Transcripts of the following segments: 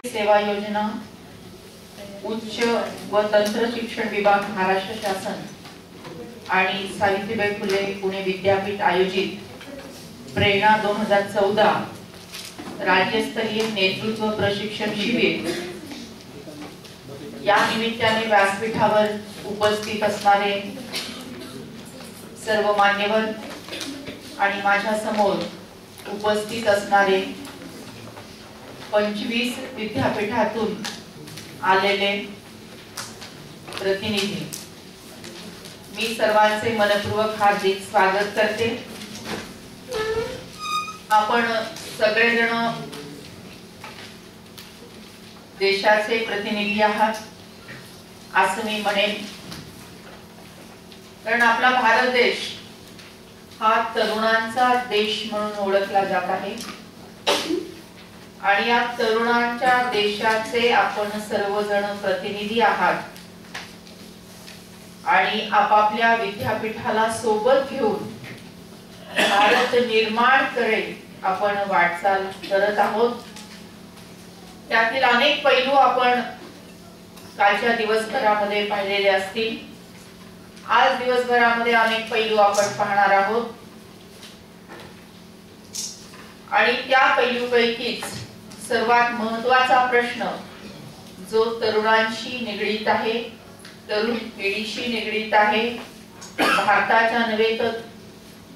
सेवा योजना, उच्च व तंत्र शिक्षण विभाग महाराष्ट्र शासन आणि सावित्रीबाई फुले पुणे विद्यापीठ आयोजित प्रेरणा 2014 राज्यस्तरीय नेतृत्व प्रशिक्षण शिबिर या निमित्ताने व्यासपीठावर उपस्थित असणारे सर्व मान्यवर आणि माझ्या समोर उपस्थित असणारे 25 विद्यापीठातून आलेले प्रतिनिधी, मी सर्वांचे मनपूर्वक हार्दिक स्वागत करते। आपण सगळेजण देशाचे प्रतिनिधी आहात असं मी म्हणेन, कारण आपला भारत देश हा तरुणांचा देश म्हणून ओळखला जात आहे आणि या तरुणांच्या देशाचे आपण सर्वजण प्रतिनिधी आहात आणि आपापल्या विद्यापीठाला सोबत घेऊन भारत निर्माण करेल आपण वाटचाल करत आहोत। त्यातील अनेक पैलू आपण कालच्या दिवसभरामध्ये पाहिलेले असतील, आज दिवसभरामध्ये अनेक पैलू आपण पाहणार आहोत आणि त्या पैलूपैकीच सर्वात महत्त्वाचा प्रश्न जो तरुणांशी निगडीत आहे, तरुण पिढीशी निगडीत आहे, भारताच्या नव्हे तर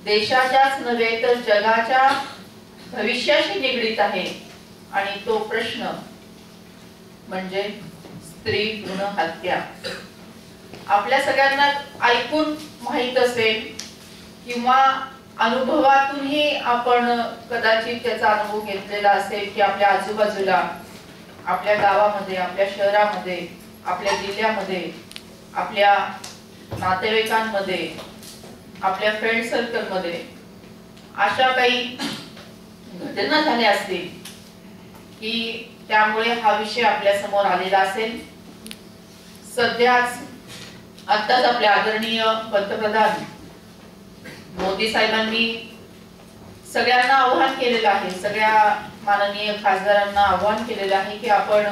देशाच्याच नव्हे तर जगाच्या भविष्याशी निगडीत आहे आणि तो प्रश्न म्हणजे स्त्री भ्रूण हत्या। आपल्या सगळ्यांना ऐकून माहित असेल किंवा अनुभवातूनही आपण कदाचित त्याचा अनुभव घेतलेला असेल की आपल्या आजूबाजूला, आपल्या गावामध्ये, आपल्या शहरामध्ये, आपल्या जिल्ह्यामध्ये, आपल्या नातेवाईकांमध्ये, आपल्या फ्रेंड सर्कल मध्ये अशा काही घटना झाल्या असतील की त्यामुळे हा विषय आपल्या समोर आलेला असेल। सध्याच आताच आपले आदरणीय पंतप्रधान मोदी साहेबांनी सगळ्यांना आवाहन केलेलं आहे, सगळ्या माननीय खासदारांना आवाहन केलेलं आहे की आपण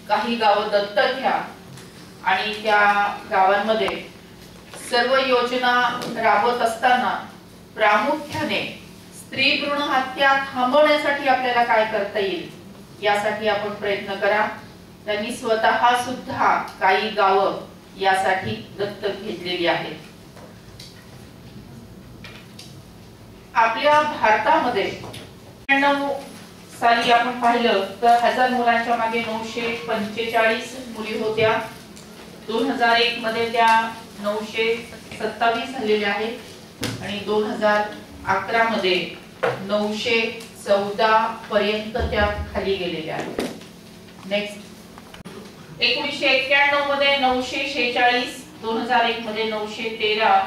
काही गावं दत्तक घ्या आणि त्या गावांमध्ये सर्व योजना राबवत असताना प्रामुख्याने स्त्री भ्रूण हत्या थांबवण्यासाठी आपल्याला काय करता येईल यासाठी आपण प्रयत्न करा। त्यांनी स्वतः सुद्धा काही गावं यासाठी दत्तक घेतलेली आहेत। आपल्या भारतामध्ये 99 साली आपण पाहिलं तर 1000 मुलांच्या मागे 945 मुली होत्या। 2001 मध्ये त्या 927 झालेल्या आहेत आणि 2011 मध्ये 914 पर्यंत त्या खाली गेलेल्या आहेत। नेक्स्ट 1991 मध्ये 946, 2001 मध्ये 913,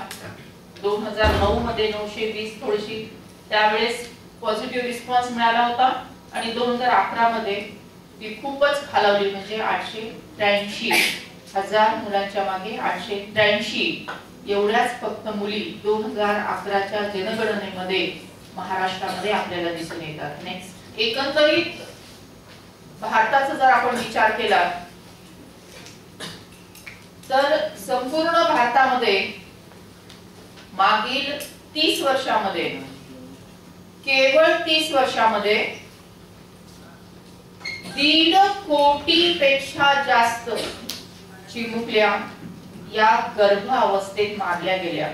2009 मध्ये 920 थोडीशी त्यावेळेस पॉझिटिव्ह रिस्पॉन्स मिळाला होता आणि 2011 मध्ये ती खूपच खालावली, म्हणजे 883 हजार मुलांच्या मागे 883 एवढ्याच फक्त मुली 2011च्या जनगणनेमध्ये महाराष्ट्रामध्ये आपल्याला दिसून येतात। नेक्स्ट एकंदरीत भारताचा जर आपण विचार केला तर संपूर्ण भारतामध्ये मागील 30 वर्षामध्ये, केवळ 30 वर्षामध्ये 1.5 कोटी पेक्षा जास्त चिमुकल्या या गर्भावस्थेत मारल्या गेल्या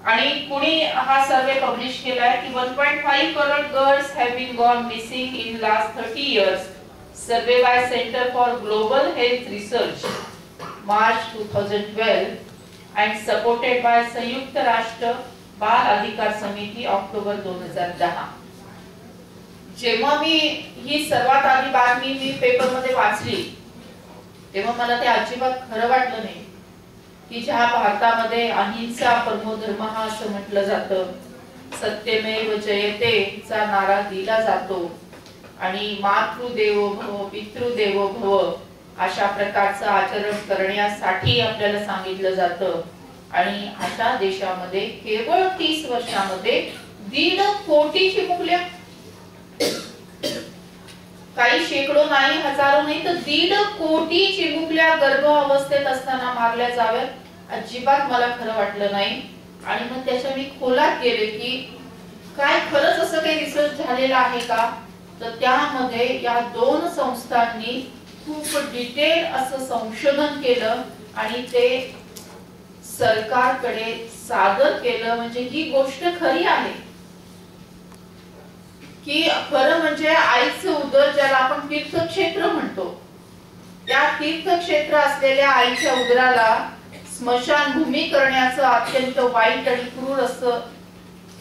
आणि कुणी हा सर्वे पब्लिश केलाय की 1.5 crore girls have been gone missing in last 30 years, survey by centre for global health research, March 2012 and supported by संयुक्त राष्ट्र बाल अधिकार समिती, ऑक्टोबर 2010। जेव्हा मी ही सर्वात आधी बातमी मी पेपर मध्ये वाचली तेव्हा मला ते अजिबात खरं वाटलं नाही की ज्या भारतामध्ये अहिंसा परमो धर्म हा असं म्हटलं जातं, सत्यमेव जयते चा नारा दिला जातो आणि मातृदेवो भव पितृदेवो भव अशा प्रकारचं आचरण करण्यासाठी आपल्याला सांगितलं जातं आणि अशा देशामध्ये केवळ 30 वर्षामध्ये 1.5 कोटी चिमुकल्या काही शेकडो नाही, हजारो नाही तर 1.5 कोटी चिमुकल्या गर्भ अवस्थेत असताना मारल्या जाव्यात अजिबात मला खरं वाटलं नाही. आणि मग त्याच्या मी खोलात गेले की काय खरंच असं काही रिसर्च झालेला आहे का. तर त्यामध्ये या 2 संस्थांनी खूप डिटेल असं संशोधन केलं आणि ते सरकारकडे सादर केलं. म्हणजे ही गोष्ट खरी आहे की खरं म्हणजे आईचं उदर ज्याला आपण तीर्थक्षेत्र म्हणतो, त्या तीर्थक्षेत्र असलेल्या आईच्या उदराला स्मशानभूमी करण्याचं अत्यंत वाईट आणि क्रूर असं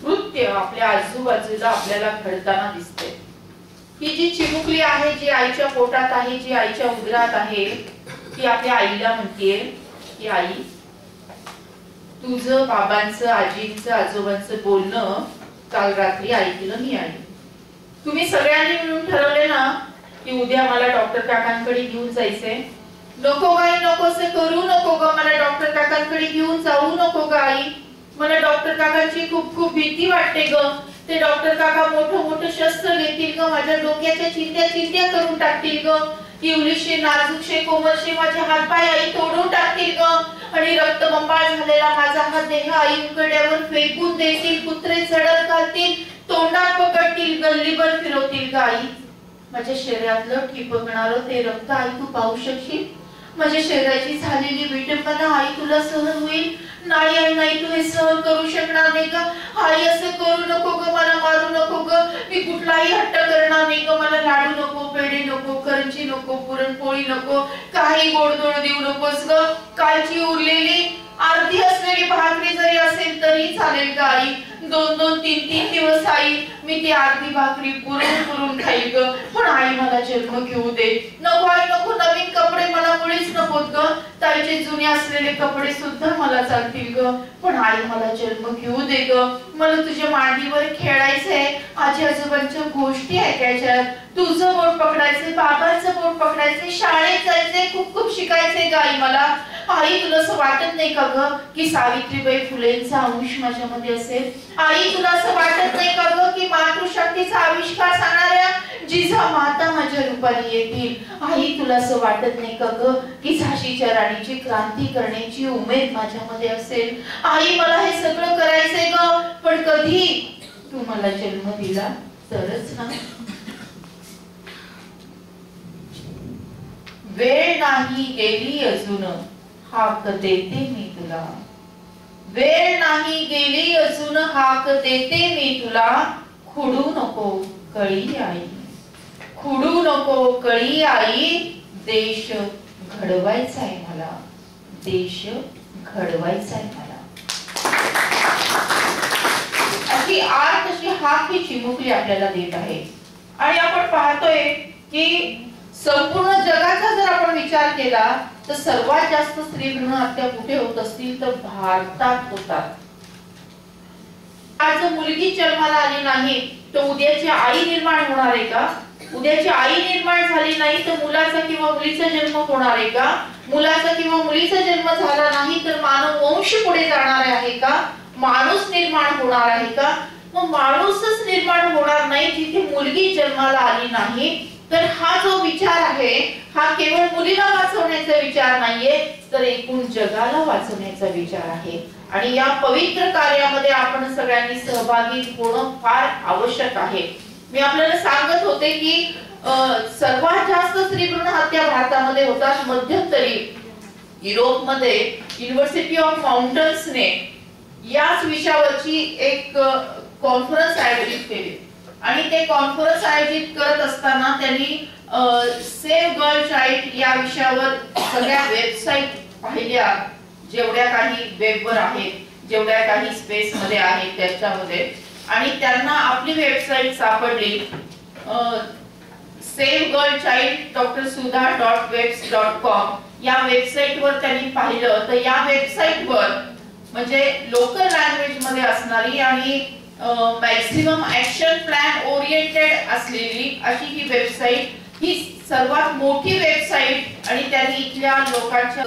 कृत्य आपल्या आजूबाजूला आपल्याला घडताना दिसते. ही जी चिमुकली आहे, जी आईच्या पोटात आहे, जी आईच्या उदरात आहे, ती आपल्या आईला म्हणते की आई, तुझं बाबांचं, आजींचं, आजोबांचं बोलणं काल रात्री ऐकलं मी आई. तुम्ही सगळ्यांनी मिळून ठरवले ना की उद्या मला डॉक्टर काकांकडे घेऊन जायचंय. नको गाई, नकोसे करू नको ग, मला डॉक्टर काकांकडे घेऊन जाऊ नको ग आई. मला डॉक्टर काकांची खूप खूप भीती वाटते ग. ते डॉक्टर काका मोठं शस्त्र घेतील ग, माझ्या डोक्याच्या चिंध्या करून टाकतील ग. इवलीशे नाजूकशे कोमलशे माझे हातपाय आई तोडून टाकतील ग. आणि रक्तबंबाळ झालेला माझा हा देह आई उघड्यावर फेकून देतील. कुत्रे चढत घालतील, तोंडात पकडतील, गल्लीभर फिरवतील ग आई. माझ्या शरीरातलं ठिपकणारं ते रक्त आई तू पाहू शकशील. माझ्या शरीराची झालेली विटंबना आई तुला सहन होईल. नाही आई नाही, तू हे सहन करू शकणार नाही ग. आई असं करू नको ग, मला मारू नको ग. मी कुठलाही हट्ट करणार नाही ग. मला लाडू नको, पेढे नको, करंजी नको, पुरणपोळी नको, काही गोडधोड देऊ नकोस ग. कालची उरलेली अर्धी असलेली भाकरी जरी असेल तरी चालेल ग आई. 2-2, 3-3 दिवस आई मी ती अर्धी भाकरी पुरून खाईल ग. पण आई मला जन्म घेऊ दे. नको आई नको, नवीन कपडे मला मुळीच नकोत ग. ताईचे जुने असलेले कपडे सुद्धा मला चालतील ग. पण आई मला जन्म घेऊ दे ग. मला तुझ्या मांडीवर खेळायचंय, आजी आजोबांच्या गोष्टी ऐकायच्या, तुझं बोट पकडायचंय, बाबांचं बोट पकडायचंय, शाळेत जायचंय, खूप खूप शिकायचंय ग आई मला. आई तुला असं वाटत नाही का ग की सावित्रीबाई फुलेंचा अंश माझ्यामध्ये असेल. आई तुला असं वाटत नाही का ग की मातृशक्तीचा आविष्कार सांगणाऱ्या जिजा माता माझ्या रूपाने येतील. आई तुला असं वाटत नाही का ग की झाशीच्या राणीची क्रांती करण्याची उमेद माझ्यामध्ये असेल. आई मला हे सगळं करायचंय ग, पण कधी तू मला जन्म दिला तरच ना. वेळ नाही गेली अजून हाक देते मी तुला. वेळ नाही गेली अजून हाक देते मी तुला. खुडू नको कळी आई, खुडू नको कळी आई. देश घडवायचा आहे मला, देश घडवायचा आहे मला. अशी आर्त अशी हाक ही चिमुकली आपल्याला देत आहे. आणि आपण पाहतोय की संपूर्ण जगाचा जर आपण विचार केला तर सर्वात जास्त स्त्री भ्रूण हत्या कुठे होत असतील तर भारतात होतात. आज मुलगी जन्माला आली नाही तर उद्याची आई निर्माण होणार आहे का. उद्याची आई निर्माण झाली नाही तर मुलाचा किंवा मुलीचा जन्म होणार आहे का. मुलाचा किंवा मुलीचा जन्म झाला नाही तर मानव वंश पुढे जाणार आहे का. माणूस निर्माण होणार आहे का. मग माणूसच निर्माण होणार नाही जिथे मुलगी जन्माला आली नाही. तर हा जो विचार आहे हा केवळ मुलीला वाचवण्याचा विचार नाहीये तर एकूण जगाला वाचवण्याचा विचार आहे. आणि या पवित्र कार्यामध्ये आपण सगळ्यांनी सहभागी होणं फार आवश्यक आहे. मी आपल्याला सांगत होते की सर्वात जास्त स्त्री भ्रूण हत्या भारतामध्ये होतात. मध्यंतरी युरोपमध्ये युनिव्हर्सिटी ऑफ माउंटन्सने याच विषयावरची एक कॉन्फरन्स आयोजित केली. आणि ते कॉन्फरन्स आयोजित करत असताना त्यांनी सेव्ह गर्ल चाइल्ड या विषयावर सगळ्या वेबसाईट पाहिल्या, जेवढ्या काही वेबवर आहेत, जेवढ्या काही स्पेस मध्ये आहेत त्याच्यामध्ये. आणि त्यांना आपली वेबसाईट सापडली savegirlchild.suda.webs.com. या वेबसाईटवर त्यांनी पाहिलं तर या वेबसाईटवर म्हणजे लोकल लँग्वेज मध्ये असणारी आणि मॅक्सिमम ऍक्शन प्लॅन ओरिएंटेड असलेली अशी ही वेबसाईट, ही सर्वात मोठी वेबसाईट. आणि त्यांनी इथल्या लोकांची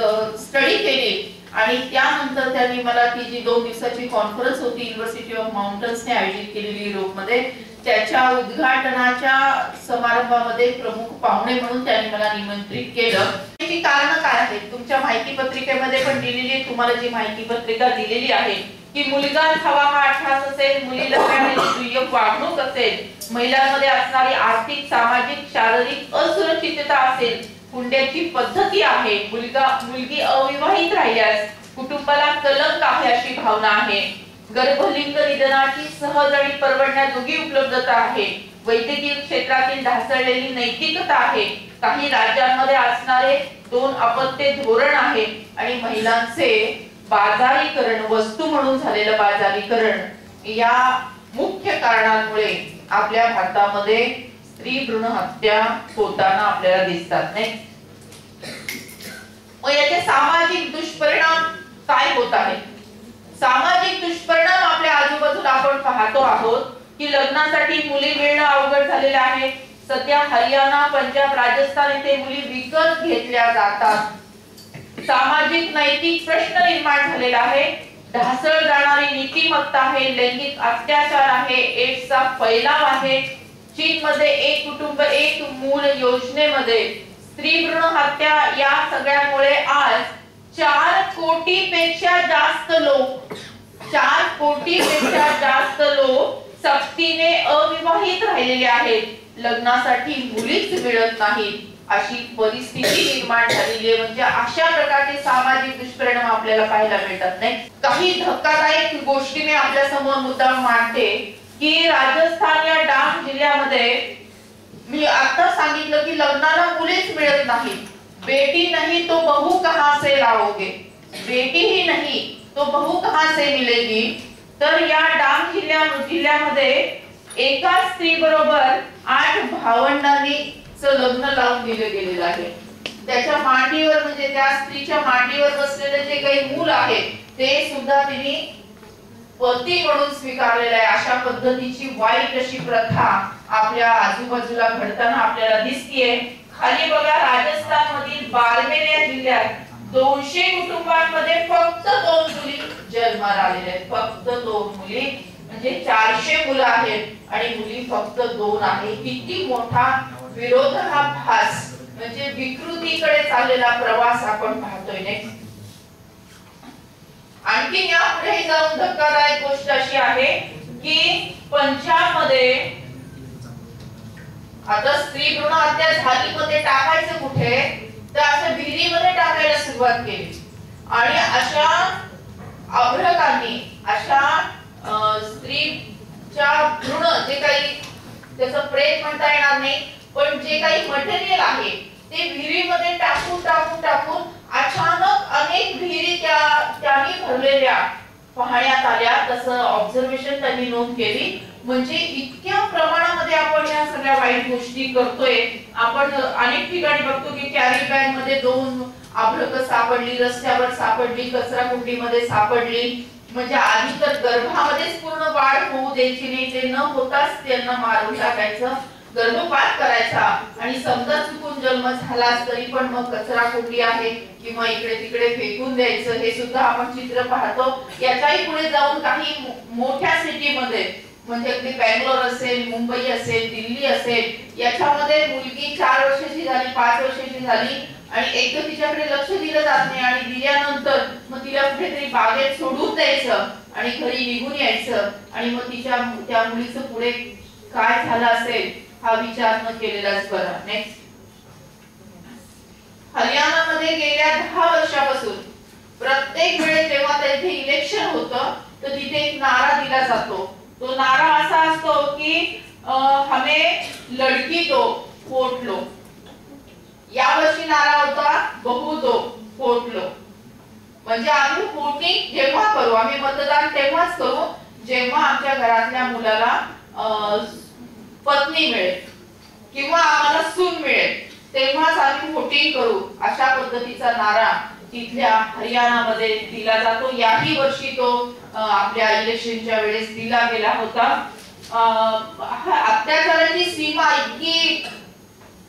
स्टडी केली आणि त्यानंतर त्यांनी मला ती जी 2 दिवसाची कॉन्फरन्स होती युनिव्हर्सिटी ऑफ माउंटन्सने आयोजित केलेली युरोपमध्ये त्याच्या उद्घाटनाच्या समारंभामध्ये प्रमुख पाहुणे म्हणून त्यांनी मला निमंत्रित केलं. त्याची कारण काय आहेत तुमच्या माहिती पत्रिकेमध्ये पण दिलेली आहे. तुम्हाला जी माहिती पत्रिका दिलेली आहे की मुलगा हवा हा अठ्ठास असेल, मुलीला दुय्यम वागणूक असेल, महिलांमध्ये असणारी आर्थिक, सामाजिक, शारीरिक असुरक्षितता असेल, हुंड्याची पद्धती आहे, मुलगी अविवाहित राहिल्यास कुटुंबाला कलंक आहे अशी भावना आहे, गर्भलिंग निधनाची सहज आणि परवडण्याजोगी उपलब्धता आहे, वैद्यकीय क्षेत्रातील ढासळलेली नैतिकता आहे, काही राज्यांमध्ये असणारे 2 अपत्य धोरण आहे आणि महिलांचे बाजारीकरण, वस्तू म्हणून झालेलं बाजारीकरण या मुख्य कारणांमुळे आपल्या भारतामध्ये स्त्री भ्रूण हत्या होताना आपल्याला दिसतात नाही. मग याचे सामाजिक दुष्परिणाम काय होत आहेत? सामाजिक दुष्परिणाम आपल्या आजूबाजूला आपण पाहतो आहोत की लग्नासाठी मुली मिळणं अवघड झालेलं आहे. सध्या हरियाणा, पंजाब, राजस्थान येथे मुली विकत घेतल्या जातात. सामाजिक नैतिक प्रश्न निर्माण झालेला आहे. ढासळ जाणारी नीतिमत्ता आहे, लैंगिक अत्याचार आहे, एड्सचा फैलाव आहे. चीन मध्ये एक कुटुंब एक मूल योजनेमध्ये स्त्री भ्रूण हत्या या सगळ्यामुळे आज 4 कोटीपेक्षा जास्त लोक सक्तीने अविवाहित राहिलेले आहेत. लग्नासाठी मुलीच मिळत नाहीत अशी परिस्थिती निर्माण झालेली आहे. म्हणजे अशा प्रकारचे सामाजिक दुष्परिणाम आपल्याला पाहायला मिळतात नाही. काही धक्कादायक गोष्टी मी आपल्या समोर मुद्दाम मांडते की राजस्थान या डांग जिल्ह्यामध्ये मी आता सांगितलं की लग्नाला मुलीच मिळत नाही. बेटी नहीं तो बहू कहां से लाओगे, बेटी ही नहीं तो बहू कहां से मिलेगी. तर या डांग जिल्ह्यामध्ये एका स्त्री बरोबर 8 भावंडांनी लग्न लावून दिले गेलेलं आहे. त्याच्या मांडीवर म्हणजे त्या स्त्रीच्या मांडीवर बसलेले जे काही मूल आहे ते सुद्धा तिने पती म्हणून स्वीकारलेलं आहे. अशा पद्धतीची वाईट अशी प्रथा आपल्या आजूबाजूला घडताना आपल्याला दिसतेय. खाली बघा, राजस्थान मधील बाड़मेर या जिल्ह्यात 200 कुटुंबांमध्ये फक्त 2 मुली जन्माला आलेल्या आहेत. फक्त 2 मुली म्हणजे 400 मुलं आहेत आणि मुली फक्त 2 आहे. किती मोठा विरोधाभास म्हणजे विकृतीकडे चाललेला प्रवास आपण पाहतोय नाही. आणखी यापुढे जाऊन धक्कादायक गोष्ट अशी आहे की पंजाब मध्ये आता स्त्री भ्रूण हत्या झाली मध्ये टाकायचं कुठे, तर असं विहिरीमध्ये टाकायला सुरुवात केली आणि अशा अभ्रकांनी अशा स्त्रीच्या भ्रूण जे काही त्याचं प्रेत म्हणता येणार नाही पण जे काही मटेरियल आहे ते विहिरीमध्ये टाकून अचानक अनेक विहिरी त्यांनी भरलेल्या पाहण्यात आल्या. तसं ऑब्झर्वेशन त्यांनी नोंद केली. म्हणजे इतक्या प्रमाणामध्ये आपण या सगळ्या वाईट गोष्टी करतोय. आपण अनेक ठिकाणी बघतो की कॅरी बॅग मध्ये 2 अभ्रक सापडली, रस्त्यावर सापडली, कचरा कुंडीमध्ये सापडली. म्हणजे आधी तर गर्भामध्येच पूर्ण वाढ होऊ द्यायची नाही, ते न होताच त्यांना मारून टाकायचं, गर्भपात करायचा आणि समजा चुकून जन्म झालाच तरी पण मग कचरा कुंडी आहे किंवा इकडे तिकडे फेकून द्यायचं. हे सुद्धा आपण चित्र पाहतो. याच्याही पुढे जाऊन काही मोठ्या सिटीमध्ये म्हणजे अगदी बँगलोर असेल, मुंबई असेल, दिल्ली असेल, याच्यामध्ये मुलगी 4 वर्षाची झाली, 5 वर्षाची झाली आणि एकदम तिच्याकडे लक्ष दिलं जात नाही आणि दिल्यानंतर मग तिला कुठेतरी बागेत सोडून द्यायचं आणि घरी निघून यायचं आणि मग त्या मुलीचं पुढे काय झालं असेल हा विचार न केलेलाच बरा. नेक्स्ट, हरियाणामध्ये गेल्या 10 वर्षापासून प्रत्येक वेळेस जेव्हा तिथे इलेक्शन होतं तर तिथे एक नारा दिला जातो. तो नारा असा असतो की हमें लड़की दो वोट लो. या वर्षी नारा होता बहू दो वोट लो. म्हणजे आम्ही वोटिंग जेव्हा करू, आम्ही मतदान तेव्हाच करू जेव्हा आमच्या घरातल्या मुलाला पत्नी मिळेल किंवा आम्हाला सून मिळेल तेव्हाच आम्ही वोटिंग करू. अशा पद्धतीचा नारा तिथल्या हरियाणामध्ये दिला जातो. याही वर्षी तो आपल्या इलेक्शनच्या वेळेस दिला गेला होता. अत्याचाराची सीमा इतकी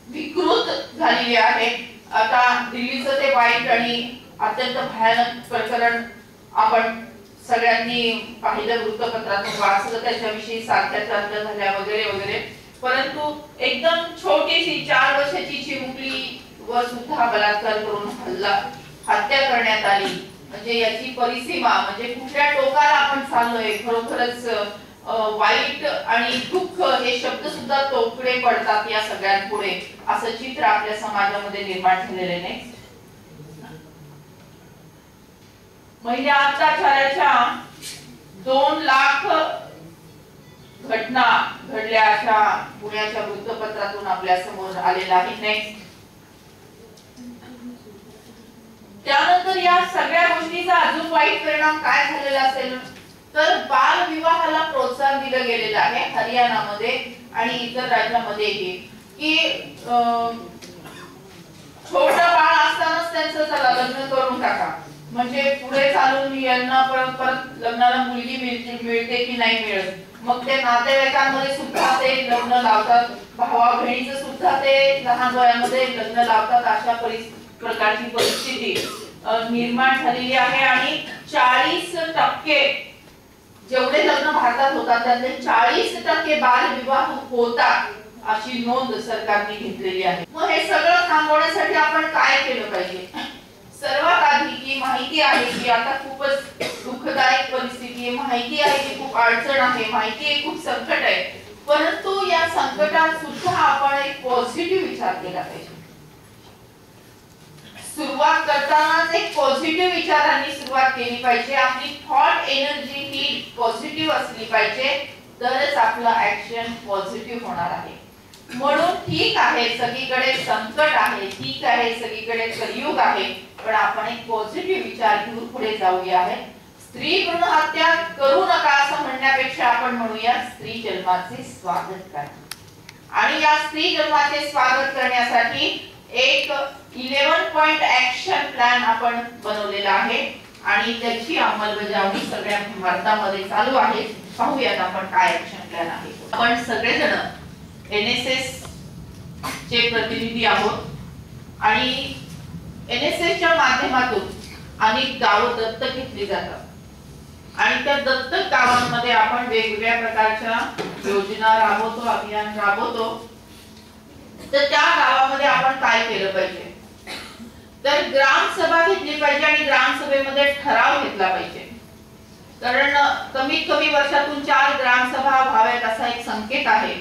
विकृत झालेली आहे. आता दिल्लीचं ते वाईट आणि अत्यंत भयानक प्रकरण आपण सगळ्यांनी पाहिलं, वृत्तपत्रातून वाचलं, त्याच्याविषयी सारख्या चर्चा झाल्या वगैरे वगैरे. परंतु एकदम छोटीशी 4 वर्षाची चिमुकली व सुद्धा बलात्कार करून हत्या करण्यात आली. म्हणजे याची परिसीमा म्हणजे कुठल्या टोकाला आपण चाललोय. खरोखरच वाईट आणि दुःख हे शब्द सुद्धा तोकडे पडतात या सगळ्यांपुढे, असं चित्र आपल्या समाजामध्ये निर्माण झालेले नाही. महिला अत्याचाराच्या 2 लाख घटना घडल्या अशा पुण्याच्या वृत्तपत्रातून आपल्या समोर आलेला आहे. नेक्स्ट. त्यानंतर या सगळ्या गोष्टीचा अजून वाईट परिणाम काय झालेला असेल तर बाल विवाहाला प्रोत्साहन दिलं गेलेलं आहे हरियाणामध्ये आणि इतर राज्यांमध्येही, की छोटं बाळ असतानाच त्यांचं चला लग्न करून टाका, म्हणजे पुढे चालून यांना परत लग्नाला मुलगी मिळते की नाही मिळत. मग ते नातेवाईकांमध्ये सुद्धा ते लग्न लावतात, भावा बहिणीचं सुद्धा ते लहान वयामध्ये लग्न लावतात. अशा प्रकारची परिस्थिती निर्माण झालेली आहे. आणि 40% जेवढे लग्न भारतात होतात त्यातले 40% बालविवाह होतात अशी नोंद सरकारने घेतलेली आहे. मग हे सगळं थांबवण्यासाठी आपण काय केलं पाहिजे? सर्वात आधी की माहिती आहे की आता खूपच दुःखदायक परिस्थिती आहे, माहिती आहे की खूप अडचण आहे, माहिती आहे खूप संकट आहे, परंतु या संकटात सुद्धा आपण एक पॉझिटिव्ह विचार केला पाहिजे. सुरुवात करतानाच एक पॉझिटिव्ह विचारांनी सुरुवात केली पाहिजे. आपली थॉट एनर्जी ही पॉझिटिव्ह असली पाहिजे, तरच आपलं ऍक्शन पॉझिटिव्ह होणार आहे. म्हणून ठीक आहे सगळीकडे संकट आहे, ठीक आहे सगळीकडे कलियुग आहे, पण आपण एक पॉझिटिव्ह विचार घेऊन पुढे जाऊया. स्त्री भ्रूण हत्या करू नका असं म्हणण्यापेक्षा आपण म्हणूया स्त्री जन्माचे स्वागत करा. आणि या स्त्री जन्माचे स्वागत करण्यासाठी एक 11 पॉइंट ऍक्शन प्लॅन आपण बनवलेला आहे आणि त्याची अंमलबजावणी सगळ्या भारतामध्ये चालू आहे. पाहूयात आपण काय ऍक्शन प्लॅन आहे. आपण सगळेजण NSS चे प्रतिनिधी आहोत आणि NSS च्या माध्यमातून अनेक गावं दत्तक घेतली जातात आणि त्या दत्तक गावांमध्ये आपण वेगवेगळ्या प्रकारच्या योजना राबवतो, अभियान राबवतो. तर त्या गावामध्ये आपण काय केलं पाहिजे तर ग्रामसभा घेतली पाहिजे आणि ग्रामसभेमध्ये ठराव घेतला पाहिजे. कारण कमीत कमी वर्षातून 4 ग्रामसभा व्हाव्यात असा एक संकेत आहे.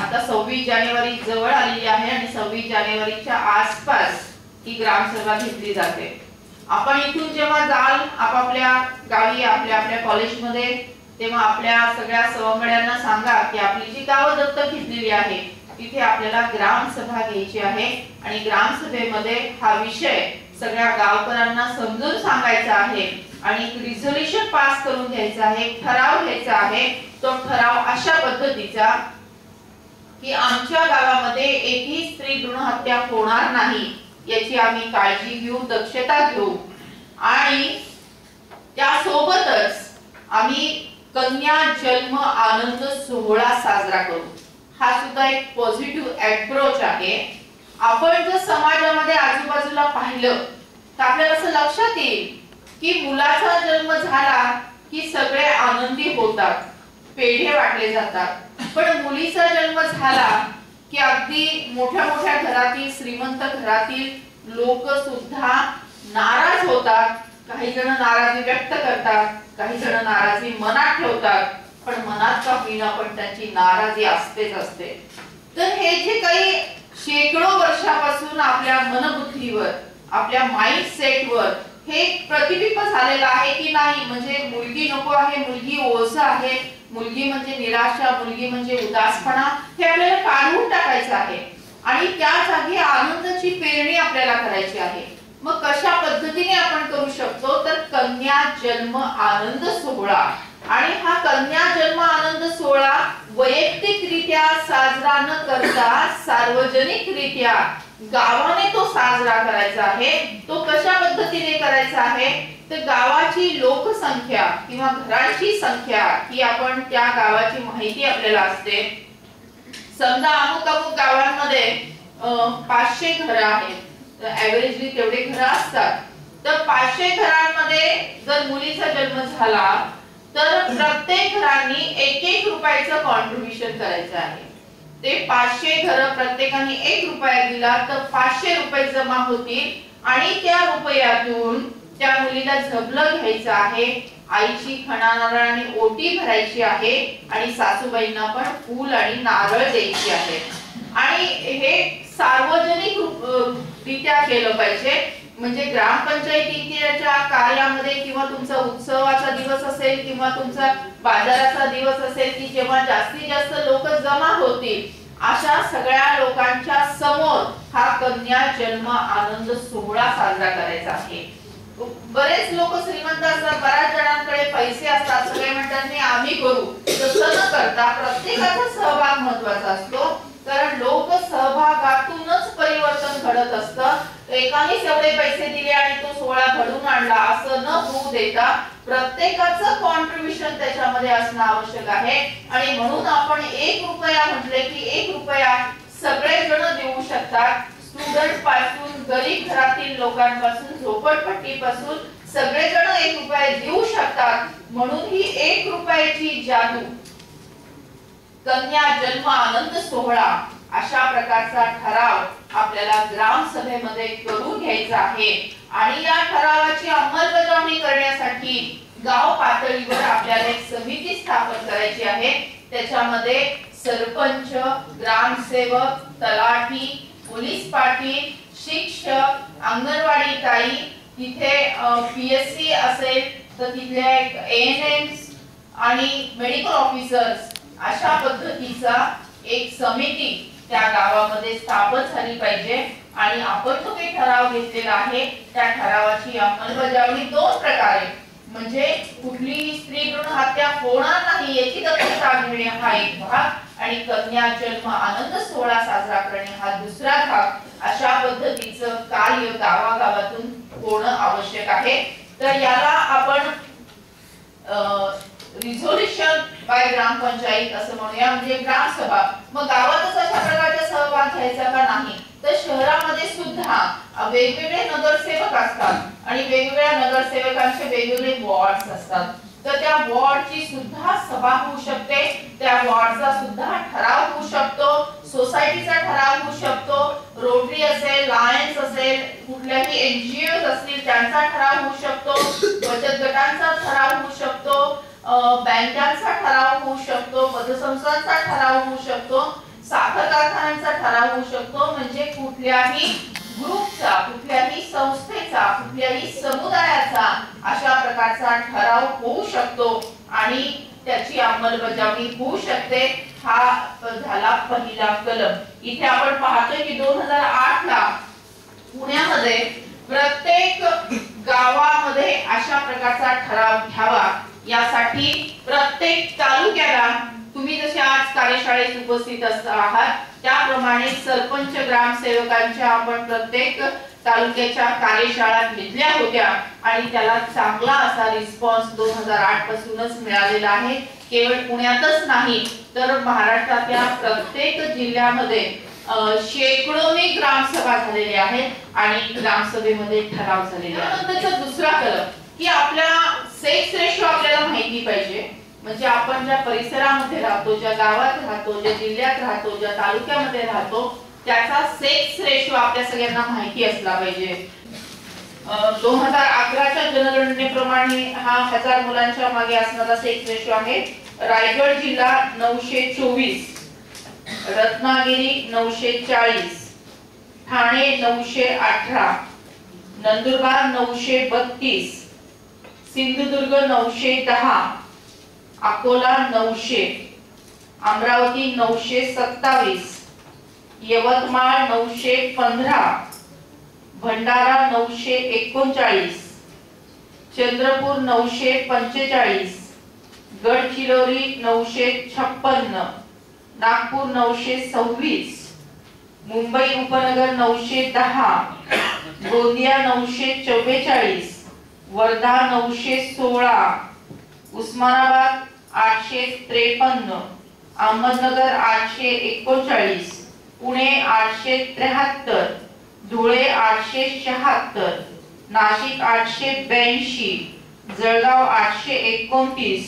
आता 26 जानेवारी जवळ आलेली आहे आणि 26 जानेवारीच्या आसपास ही ग्रामसभा घेतली जाते. आपण इथून जेव्हा जाल आपापल्या गावी आपल्या आपल्या कॉलेजमध्ये, तेव्हा आपल्या सगळ्या सवंगड्यांना सांगा की आपली जी गावं दत्तक घेतलेली आहे तिथे आपल्याला ग्रामसभा घ्यायची आहे आणि ग्रामसभेमध्ये हा विषय सगळ्या गावकऱ्यांना समजून सांगायचा आहे आणि एक रिझोल्यूशन पास करून घ्यायचा आहे, ठराव घ्यायचा आहे. तो ठराव अशा पद्धतीचा की आमच्या गावामध्ये एकही स्त्री भ्रूण हत्या होणार नाही याची आम्ही काळजी घेऊ, दक्षता घेऊ आणि त्यासोबतच आम्ही कन्या जन्म आनंद सोहळा साजरा करू. हा सुद्धा एक पॉझिटिव्ह अप्रोच आहे. आपण जर समाजामध्ये आजूबाजूला पाहिलं तर आपल्याला असं लक्षात येईल की मुलाचा जन्म झाला की सगळे आनंदी होतात, पेढे वाटले जातात. पण मुलीचा जन्म झाला की अगदी मोठ्या मोठ्या घरातील श्रीमंत घरातील लोक सुद्धा नाराज होतात. काही जण नाराजी व्यक्त करतात, काही जण नाराजी मनात ठेवतात, पण मनात का होईना पण त्यांची नाराजी असतेच असते. तर हे जे काही शेकडो वर्षापासून आपल्या मनबुद्धीवर, आपल्या माइंड सेटवर हे प्रतिबिंब झालेलं आहे की नाही, म्हणजे मुलगी नको आहे, मुलगी ओझं आहे, मुलगी म्हणजे निराशा, मुलगी म्हणजे उदासपणा, हे आपल्याला काढून टाकायचं आहे आणि त्या जागी आनंदाची पेरणी आपल्याला करायची आहे. मग कशा पद्धतीने आपण करू शकतो तर कन्या जन्म आनंद सोहळा. आणि हा कन्या जन्म आनंद सोहळा वैयक्तिकरित्या साजरा न करता सार्वजनिकरित्या गावाने तो साजरा करायचा आहे. तो कशा पद्धतीने करायचा आहे तर गावाची लोकसंख्या किंवा घरांची संख्या ही आपण त्या गावाची माहिती आपल्याला असते. समजा अमुक अमुक गावांमध्ये 500 घरं आहेत, एव्हरेजली तेवढे घरं असतात. तर 500 घरांमध्ये जर मुलीचा जन्म झाला तर प्रत्येक घरांनी 1-1 रुपयाचं कॉन्ट्रिब्युशन करायचं आहे. ते 500 घर प्रत्येकाने 1 रुपया दिला तर 500 रुपये जमा होतील आणि त्या रुपयातून त्या मुलीला झबलं घ्यायचं आहे, आईची खणा नारळाने ओटी भरायची आहे आणि सासूबाईंना पण फूल आणि नारळ द्यायची आहे. आणि हे सार्वजनिक रित्या केलं पाहिजे. म्हणजे ग्रामपंचायतीच्या कार्यामध्ये किंवा तुमचा उत्सवाचा दिवस असेल किंवा तुमचा बाजाराचा दिवस असेल की जेव्हा जास्तीत जास्त लोक जमा होतील अशा सगळ्या लोकांच्या समोर हा कन्या जन्म आनंद सोहळा साजरा करायचा आहे. बरेच लोक श्रीमंत असतात, बऱ्याच जणांकडे पैसे असतात, सगळे म्हणतात मी आम्ही करू. तसं न करता प्रत्येकाचा सहभाग महत्त्वाचा असतो, कारण लोक सहभागातूनच परिवर्तन घडत असतं. एकानेच एवढे पैसे दिले आणि तो सोहळा घडून आणला असं न होऊ देता प्रत्येकाचं कॉन्ट्रिब्युशन त्याच्यामध्ये असणं आवश्यक आहे. आणि म्हणून आपण 1 रुपया म्हटले की 1 रुपया सगळे जण देऊ शकतात. स्टुडंट पासून गरीब घरातील लोकांपासून झोपडपट्टीपासून सगळे जण 1 रुपया देऊ शकतात. म्हणून ही 1 रुपयाची जादू कन्या जन्म आनंद सोहळा अशा प्रकारचा ठराव आपल्याला ग्रामसभेमध्ये करून घ्यायचा आहे. आणि या ठरावाची अंमलबजावणी करण्यासाठी गाव पातळीवर आपल्याला एक समिती स्थापन करायची आहे. त्याच्यामध्ये सरपंच, ग्रामसेवक, तलाठी, पोलीस पाटील, शिक्षक, अंगणवाडी ताई, तिथे पीएससी असेल तर तिथले एएनएम्स आणि मेडिकल ऑफिसर्स अशा पद्धतीचा एक समिती त्या गावामध्ये स्थापन झाली पाहिजे. आणि आपण जो काही ठराव घेतलेला आहे त्या ठरावाची अंमलबजावणी 2 प्रकारे, म्हणजे कुठलीही स्त्री भ्रूण हत्या होणार नाही याची दक्षता घेणे हा एक भाग आणि कन्या जन्म आनंद सोहळा साजरा करणे हा दुसरा भाग, अशा पद्धतीचं कार्य गावागावातून होणं आवश्यक आहे. तर याला आपण रिझोल्यूशन बाय ग्रामपंचायत असं म्हणूया, म्हणजे ग्रामसभा. मग गावातच अशा प्रकारचा सहभाग घ्यायचा का नाही, तर शहरामध्ये सुद्धा वेगवेगळे नगरसेवक असतात आणि वेगवेगळ्या नगरसेवकांचे वेगवेगळे वॉर्ड्स असतात. तर त्या वॉर्डची सुद्धा सभा होऊ शकते, त्या वॉर्डचा सुद्धा ठराव होऊ शकतो, सोसायटीचा ठराव होऊ शकतो, रोटरी असेल, लायन्स असेल, कुठल्याही एनजीओ असतील त्यांचा ठराव होऊ शकतो, बचत गटांचा ठराव होऊ शकतो, बँकांचा ठराव होऊ शकतो, पतसंस्थांचा ठराव होऊ शकतो, साखर कारखान्यांचा ठराव होऊ शकतो. म्हणजे कुठल्याही ग्रुपचा, कुठल्याही संस्थेचा, कुठल्याही समुदायाचा अशा प्रकारचा ठराव होऊ शकतो आणि त्याची अंमलबजावणी होऊ शकते. हा झाला पहिला कलम. इथे आपण पाहतोय की 2008 ला पुण्यामध्ये प्रत्येक गावामध्ये अशा प्रकारचा ठराव घ्यावा यासाठी प्रत्येक तालुक्याला, तुम्ही जसे आज कार्यशाळेत उपस्थित आहात त्याप्रमाणे सरपंच, ग्रामसेवकांच्या आपण प्रत्येक तालुक्याच्या कार्यशाळा घेतल्या होत्या आणि त्याला चांगला असा रिस्पॉन्स 2008 पासूनच मिळालेला आहे. केवळ पुण्यातच नाही तर महाराष्ट्रातल्या प्रत्येक जिल्ह्यामध्ये शेकडोनी ग्रामसभा झालेल्या आहेत आणि ग्रामसभेमध्ये ठराव झालेले आहेत. त्याचा दुसरा कलम की आपल्या सेक्स रेशो आपल्याला माहिती पाहिजे. म्हणजे आपण ज्या परिसरामध्ये राहतो, ज्या गावात राहतो, ज्या जिल्ह्यात राहतो, ज्या तालुक्यामध्ये राहतो त्याचा सेक्स रेशो आपल्या सगळ्यांना माहिती असला पाहिजे. 2011च्या जनगणनेप्रमाणे हा 1000 मुलांच्या मागे असणारा सेक्स रेशो आहे. रायगड जिल्हा 924, रत्नागिरी 940, ठाणे 918, नंदुरबार 932, सिंधुदुर्ग 910, अकोला 900, अमरावती 927, यवतमाळ 915, भंडारा 939, चंद्रपूर 945, गडचिरोली 956, नागपूर 926, मुंबई उपनगर 910, गोंदिया 944, वर्धा 916, उस्मानाबाद 853, अहमदनगर 839, पुणे 873, धुळे 876, नाशिक 882, जळगाव 829,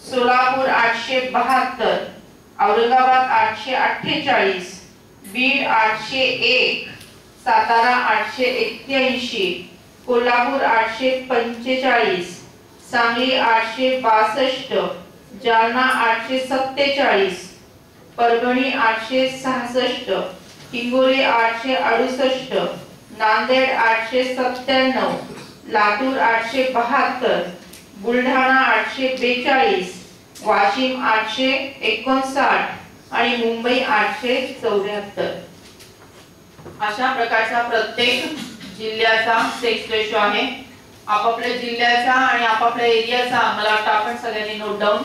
सोलापूर 872, औरंगाबाद 848, बीड 801, सातारा 881, कोल्हापूर 845, सांगली 862, जालना 847, परभणी 866, हिंगोली 868, नांदेड 897, लातूर 872, बुलढाणा 842, वाशिम 859 आणि मुंबई 874. अशा प्रकारचा प्रत्येक जिल्ह्याचा सेक्स रेशो आहे. आपापल्या जिल्ह्याचा आणि आपापल्या एरियाचा मला वाटतं आपण सगळ्यांनी नोट डाऊन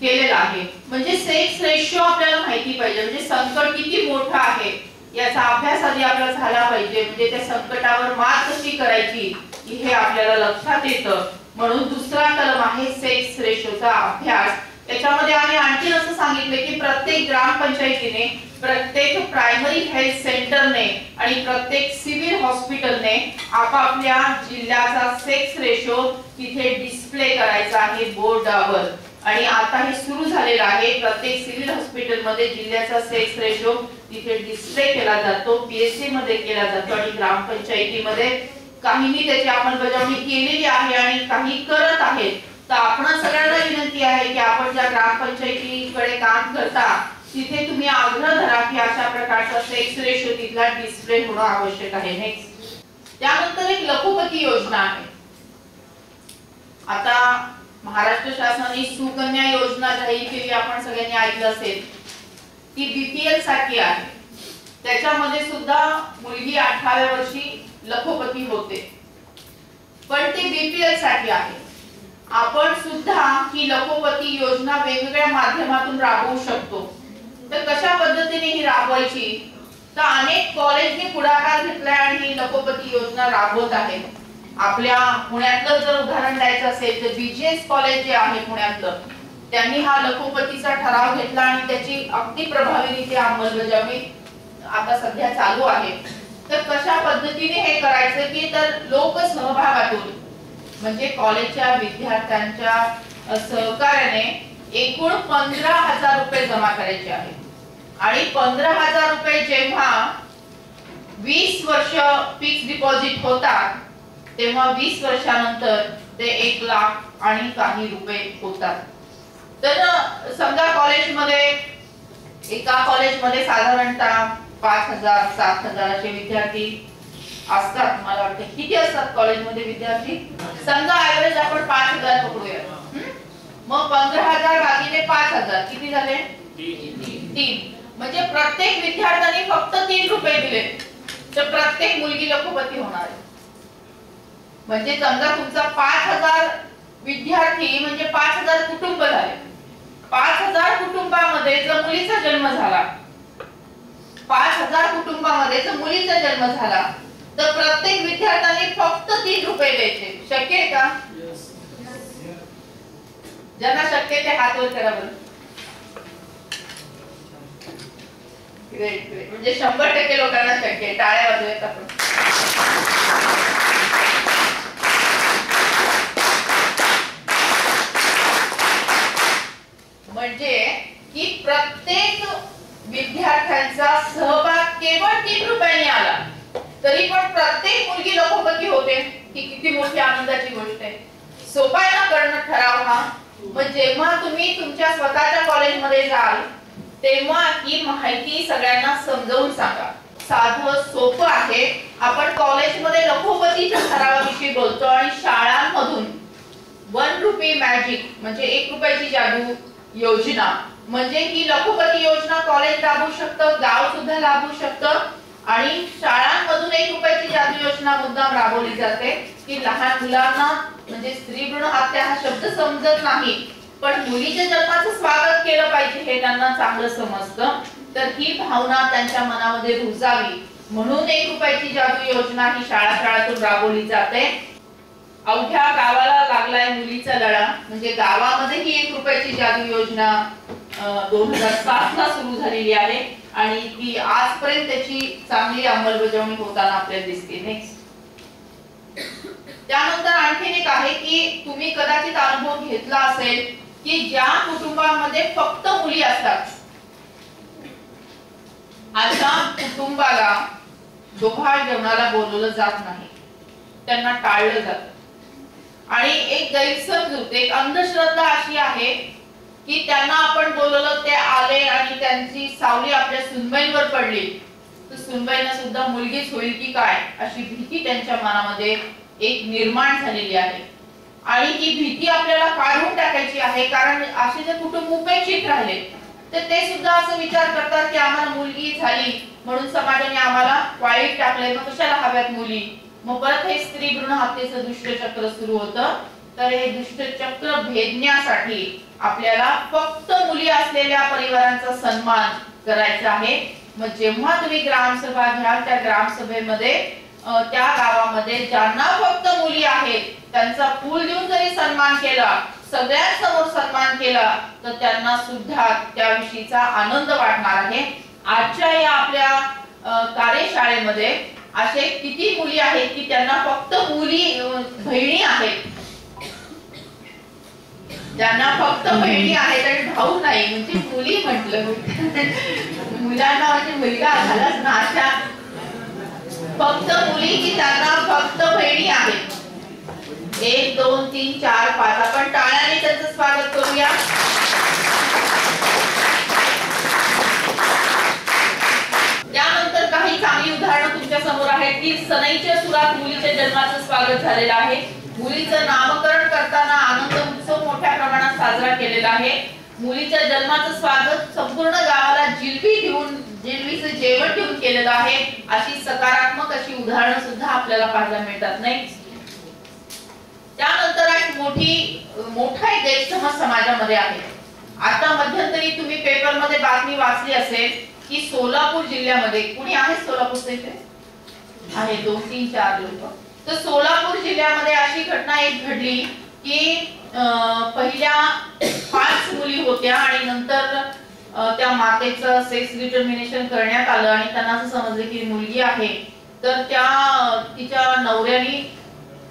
केलेला आहे. म्हणजे सेक्स रेशो आपल्याला माहिती पाहिजे, म्हणजे संकट किती मोठं आहे याचा अभ्यास आधी आपल्याला झाला पाहिजे. म्हणजे त्या संकटावर मात कशी करायची हे आपल्याला लक्षात येतं. म्हणून दुसरा कलम आहे सेक्स रेशोचा अभ्यास. त्याच्यामध्ये आम्ही आणखी असं सांगितलं की प्रत्येक ग्रामपंचायतीने, प्रत्येक प्रायमरी हेल्थ सेंटरने आणि प्रत्येक सिव्हिल हॉस्पिटलने आपापल्या जिल्ह्याचा सेक्स रेशो तिथे डिस्प्ले करायचा आहे बोर्डावर. आणि आता हे सुरू झालेलं आहे. प्रत्येक सिव्हिल हॉस्पिटलमध्ये जिल्ह्याचा सेक्स रेशो तिथे डिस्प्ले केला जातो, पीएससी मध्ये केला जातो आणि ग्रामपंचायतीमध्ये काहींनी त्याची अंमलबजावणी केलेली आहे आणि काही करत आहेत. तर आपण सगळ्यांना विनंती आहे की आपण ज्या ग्रामपंचायतीकडे काम करता तिथे तुम्ही आग्रह धरा की अशा प्रकारचा सेक्स रेशो तिथला डिस्प्ले होणं आवश्यक आहे. नेक्स्ट, त्यानंतर एक लखोपती योजना आहे. आता महाराष्ट्र शासनाने सुकन्या योजना जाहीर केली, आपण सगळ्यांनी ऐकलं असेल. ती बीपीएल साठी आहे. त्याच्यामध्ये सुद्धा मुलगी 18व्या वर्षी लखोपती होते, पण ते बीपीएल साठी आहे. आपण सुद्धा ही लखोपती योजना वेगवेगळ्या माध्यमातून राबवू शकतो. तर कशा पद्धतीने ही राबवायची, तर अनेक कॉलेजने पुढाकार घेतलाय आणि ही लखोपती योजना राबवत आहेत. आपल्या पुण्यातलं जर उदाहरण द्यायचं असेल तर बीजीएस कॉलेज जे आहे पुण्यातलं, त्यांनी हा लखोपतीचा ठराव घेतला आणि त्याची अगदी प्रभावीरित्या अंमलबजावणी आता सध्या चालू आहे. तर कशा पद्धतीने हे करायचं की तर लोकसहभागातून, म्हणजे कॉलेजच्या विद्यार्थ्यांच्या सहकार्याने एकूण 15,000 रुपये जमा करायचे आहेत. आणि 15,000 रुपये जेव्हा 20 वर्ष फिक्स डिपॉझिट होतात तेव्हा 20 वर्षानंतर ते 1 लाख आणि काही रुपये होतात. तर समजा कॉलेजमध्ये, एका कॉलेजमध्ये साधारणतः 5,000 7,000 असे विद्यार्थी असतात. मला वाटतं किती असतात कॉलेजमध्ये विद्यार्थी, समजा ऍव्हरेज आपण 5,000 पकडूया. मग 15,000 भागिले 5,000 किती झाले, 3. म्हणजे प्रत्येक विद्यार्थ्याने फक्त 3 रुपये दिले तर प्रत्येक मुलगी लखोपती होणार आहे. म्हणजे समजा तुमचा 5,000 विद्यार्थी म्हणजे 5,000 कुटुंब झाले. 5,000 कुटुंबामध्ये जर मुलीचा जन्म झाला, 5,000 कुटुंबामध्ये जर मुलीचा जन्म झाला तर प्रत्येक विद्यार्थ्याने फक्त 3 रुपये द्यायचे. शक्य आहे का? ज्यांना शक्य आहे ते हात वर करा बरं. ग्रेट. म्हणजे 100% लोकांना शक्य आहे. टाळ्या वाजवूयात आपण. म्हणजे की प्रत्येक विद्यार्थ्यांचा सहभाग केवळ 3 रुपयांनी आला तरी पण प्रत्येक मुलगी लखोपती होते. ही किती मोठी आनंदाची गोष्ट आहे. सोपा आहे ना करणं ठराव हा. मग जेव्हा तुम्ही तुमच्या स्वतःच्या कॉलेजमध्ये जाल तेव्हा ही माहिती सगळ्यांना समजावून सांगा. साधं सोपं आहे. आपण कॉलेजमध्ये लखोपतीच्या ठरावाविषयी बोलतो आणि शाळांमधून 1 रुपी मॅजिक म्हणजे 1 रुपयाची जादू योजना, म्हणजे ही लखोपती योजना कॉलेज राबवू शकतं, गाव सुद्धा राबवू शकतं. आणि शाळांमधून 1 रुपयाची जादू योजना मुद्दाम राबवली जाते की लहान मुलांना, म्हणजे स्त्री भ्रूण हत्या हा शब्द समजत नाही पण मुलीच्या जन्माचं स्वागत केलं पाहिजे हे त्यांना चांगलं समजतं. तर ही भावना त्यांच्या मनामध्ये रुजावी म्हणून 1 रुपयाची जादू योजना ही शाळातून राबवली जाते. अवघ्या गावाला लागलाय मुलीचा लळा, म्हणजे गावामध्ये ही 1 रुपयाची जादू योजना 2007 ला सुरू झालेली आहे आणि ती आजपर्यंत त्याची चांगली अंमलबजावणी होताना आपल्याला दिसते. नेक्स्ट, त्यानंतर आणखीन एक आहे की तुम्ही कदाचित अनुभव घेतला असेल की ज्या कुटुंबामध्ये फक्त मुली असतात अशा कुटुंबाला डोहाळ जेवणाला बोलवलं जात नाही, त्यांना टाळलं जातं। आणि एक गैरसमजूत, एक अंधश्रद्धा अशी आहे की त्यांना आपण बोलवलं, ते आले आणि त्यांची सावली आपल्या सुनबाईंवर पडली तर सुनबाईंना सुद्धा मुलगीच होईल की काय अशी भीती त्यांच्या मनामध्ये एक निर्माण झालेली आहे। आणि ही भीती आपल्याला काढून टाकायची आहे, कारण असे जे कुटुंब उपेक्षित राहिले तर ते सुद्धा असं विचार करतात की आम्हाला मुलगी झाली म्हणून समाजाने आम्हाला वाळीत टाकले, मग कशाला हव्यात मुली, मग परत हे स्त्री भ्रूण हत्येचं दुष्टचक्र सुरू होतं। तर हे दुष्टचक्र भेदण्यासाठी आपल्याला फक्त मुली असलेल्या परिवारांचा सन्मान करायचा आहे। मग जेव्हा तुम्ही ग्रामसभा घ्याल त्या ग्रामसभेमध्ये त्या गावामध्ये ज्यांना फक्त मुली आहेत त्यांचा फूल देऊन जरी सन्मान केला, सगळ्यांसमोर सन्मान केला तर त्यांना सुद्धा त्याविषयीचा आनंद वाटणार आहे। आजच्या या आपल्या कार्यशाळेमध्ये असे किती मुली आहेत की त्यांना फक्त मुली बहिणी आहेत, ज्यांना फक्त बहिणी आहेत आणि भाऊ नाही, म्हणजे मुली म्हटलं मुलांना म्हणजे मुलगा झालाच ना, अशा फक्त मुली की त्यांना फक्त बहिणी आहेत। 1 2 3 4 5 आपण टाळ्याने त्यांचं स्वागत करूया। त्यानंतर काही चांगली उदाहरणं तुमच्या समोर आहेत की सनईच्या सुरात मुलीच्या जन्माचं स्वागत झालेलं आहे। मुलीचं नामकरण करताना आनंद उत्सव मोठ्या प्रमाणात साजरा केलेला आहे। मुलीच्या जन्माचं स्वागत संपूर्ण गावाला जिलबीचं जेवण ठेवून केलेलं आहे। अशी सकारात्मक अशी उदाहरणं सुद्धा आपल्याला पाहायला मिळतात नाही। त्यानंतर एक मोठा एक गैरसमज समाजामध्ये आहे। आता मध्यंतरी तुम्ही पेपरमध्ये बातमी वाचली असेल की सोलापूर जिल्ह्यामध्ये, कुणी आहे सोलापूरचे इथे आहे 2 3 4 लोक, तर सोलापूर जिल्ह्यामध्ये अशी घटना एक घडली की पहिल्या 5 मुली होत्या आणि नंतर त्या मातेचं सेक्स डिटर्मिनेशन करण्यात आलं आणि त्यांना असं समजलं की मुलगी आहे, तर तिच्या नवऱ्याने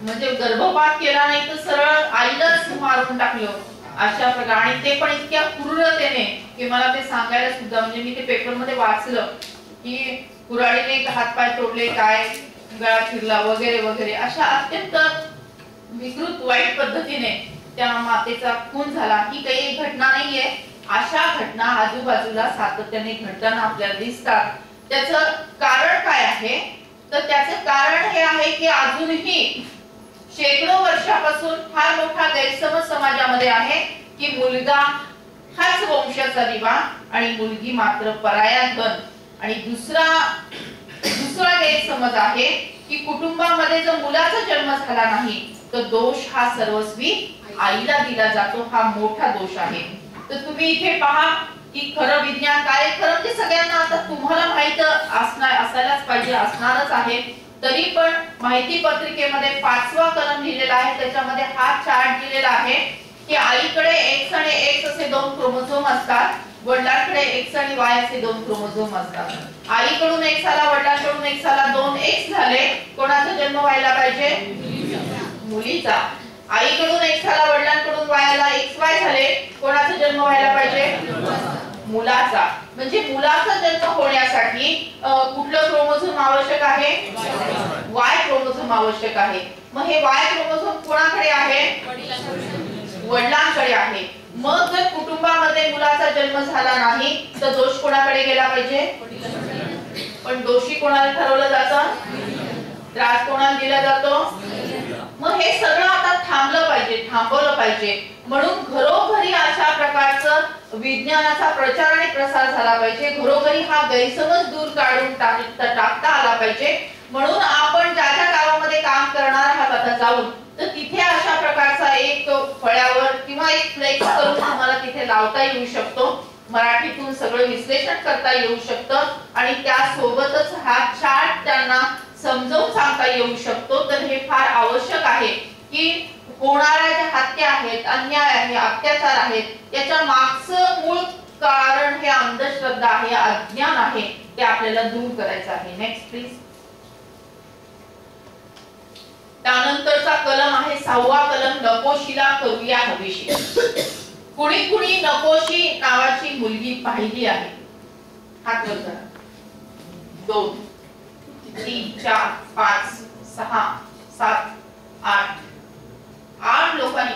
म्हणजे गर्भपात केला नाही तर सरळ आईलाच मारून टाकलं अशा प्रकारे। आणि ते पण इतक्या क्रूरतेने की मला ते सांगायला सुद्धा, म्हणजे मी ते पेपर मध्ये वाचलं की कुऱ्हाडीने हातपाय तोडले, काय गळा चिरला वगैरे वगैरे, अशा अत्यंत विकृत वाईट पद्धतीने त्या मातेचा खून झाला। ही काही घटना नाहीये, अशा घटना आजूबाजूला सातत्याने घडताना आपल्याला दिसतात। त्याचं कारण काय आहे तर त्याचं कारण हे आहे की अजूनही शेकडो वर्षापासून फार मोठा गैरसमज समाजामध्ये आहे की मुलगा हाच वंशाचा दिवा आणि मुलगी मात्र पराया धन। आणि दुसरा गैरसमज आहे की कुटुंबामध्ये जर मुलाचा जन्म झाला नाही तर दोष हा सर्वस्वी आईला दिला जातो, हा मोठा दोष आहे। तर तुम्ही इथे पहा की खरं विज्ञान काय, खरं म्हणजे सगळ्यांना आता तुम्हाला माहित असायलाच पाहिजे, असणारच आहे, तरी पण माहिती पत्रिकेमध्ये 5वा कलम लिहिलेला आहे, त्याच्यामध्ये हा चार्ट दिलेला आहे की आईकडे X आणि X असे 2 क्रोमोझोम असतात, वडिलांकडे X आणि Y असे 2 क्रोमोझोम असतात। आईकडून X आला, वडिलांकडून X आला, 2X झाले, कोणाचा जन्म व्हायला पाहिजे? मुलीचा। आईकडून X आला, वडिलांकडून Y आला, XY झाले, कोणाचा जन्म व्हायला पाहिजे? मुलाचा। म्हणजे मुलाचा जन्म होण्यासाठी कुठलं क्रोमोझोम आवश्यक आहे? Y क्रोमोझोम आवश्यक आहे। मग हे Y क्रोमोझोम कोणाकडे आहे? वडिलांकडे आहे। मग जर कुटुंबामध्ये मुलाचा जन्म झाला नाही तर दोष कोणाकडे गेला पाहिजे? पण दोषी कोणाला ठरवलं जातं? त्रास कोणाला दिला जातो? मग हे सगळं आता थांबवलं पाहिजे म्हणून घरोघरी अशा प्रकारचं विज्ञानाचा प्रचार आणि प्रसार झाला पाहिजे। घरोघरी हा गैरसमज दूर काढून टाकता आला पाहिजे। म्हणून आपण ज्या ज्या गावामध्ये काम करणार आहात आता जाऊन, तर तिथे अशा प्रकारचा एक फळ्यावर किंवा एक फ्लेक्स करून तुम्हाला तिथे लावता येऊ शकतो। मराठीतून सगळं विश्लेषण करता येऊ शकतं आणि त्यासोबतच हा चार्ट त्यांना समजावून सांगता येऊ शकतो। तर हे फार आवश्यक आहे की होणाऱ्या ज्या हत्या आहेत, अन्याय आहे, अत्याचार आहेत, त्याच्या मागचं मूळ कारण हे अंधश्रद्धा आहे, अज्ञान आहे, ते आपल्याला दूर करायचं आहे। Next please. त्यानंतरचा कलम आहे 6वा कलम, नकोशीला करूया हवेशी. कुणी कुणी नकोशी नावाची मुलगी पाहिली आहे? हात वर करा. 2 3 4 5 6 7 8 लोकांनी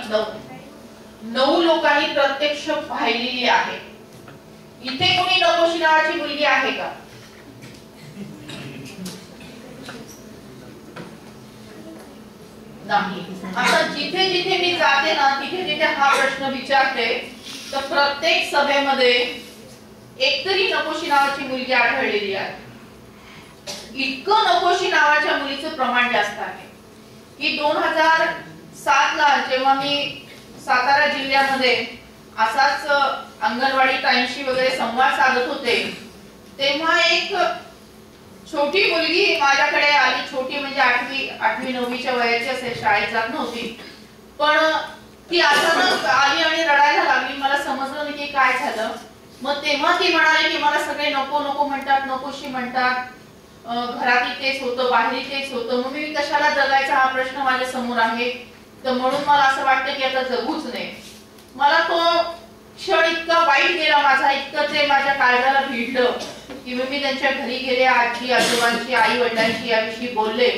9 लोकांनी प्रत्यक्ष पाहिलेली आहे. इथे कोणी नकोशी नावाची मुलगी आहे का? नाही. आता जिथे जिथे मी जाते ना तिथे तिथे हा प्रश्न विचारते, तर प्रत्येक सभेमध्ये एकतरी नकोशी नावाची मुलगी आढळलेली आहे. इतकं नकोशी नावाच्या मुलीचं प्रमाण जास्त आहे की 2007 ला जेव्हा मी सातारा जिल्ह्यामध्ये असाच अंगणवाडी ताईंशी वगैरे संवाद साधत होते, तेव्हा एक छोटी मुलगी माझ्याकडे आली. छोटी म्हणजे 8वी 9वीच्या वयाची असेल, शाळेत जात नव्हती. पण ती अचानक आली आणि रडायला लागली. मला समजलं नाही की काय झालं. मग तेव्हा ती म्हणाली की मला सगळे नको नको म्हणतात, नकोशी म्हणतात, घरातही तेच होतं, बाहेरही तेच होतं, मग मी कशाला जगायचा हा प्रश्न माझ्या समोर आहे. तर म्हणून मला असं वाटतं की आता जगूच नाही. मला तो क्षण इतका वाईट गेला माझा, इतकं ते माझ्या काळजाला भिडलं की मी त्यांच्या घरी गेले, आजी आजोबांशी आई वडिलांशी याविषयी बोलले.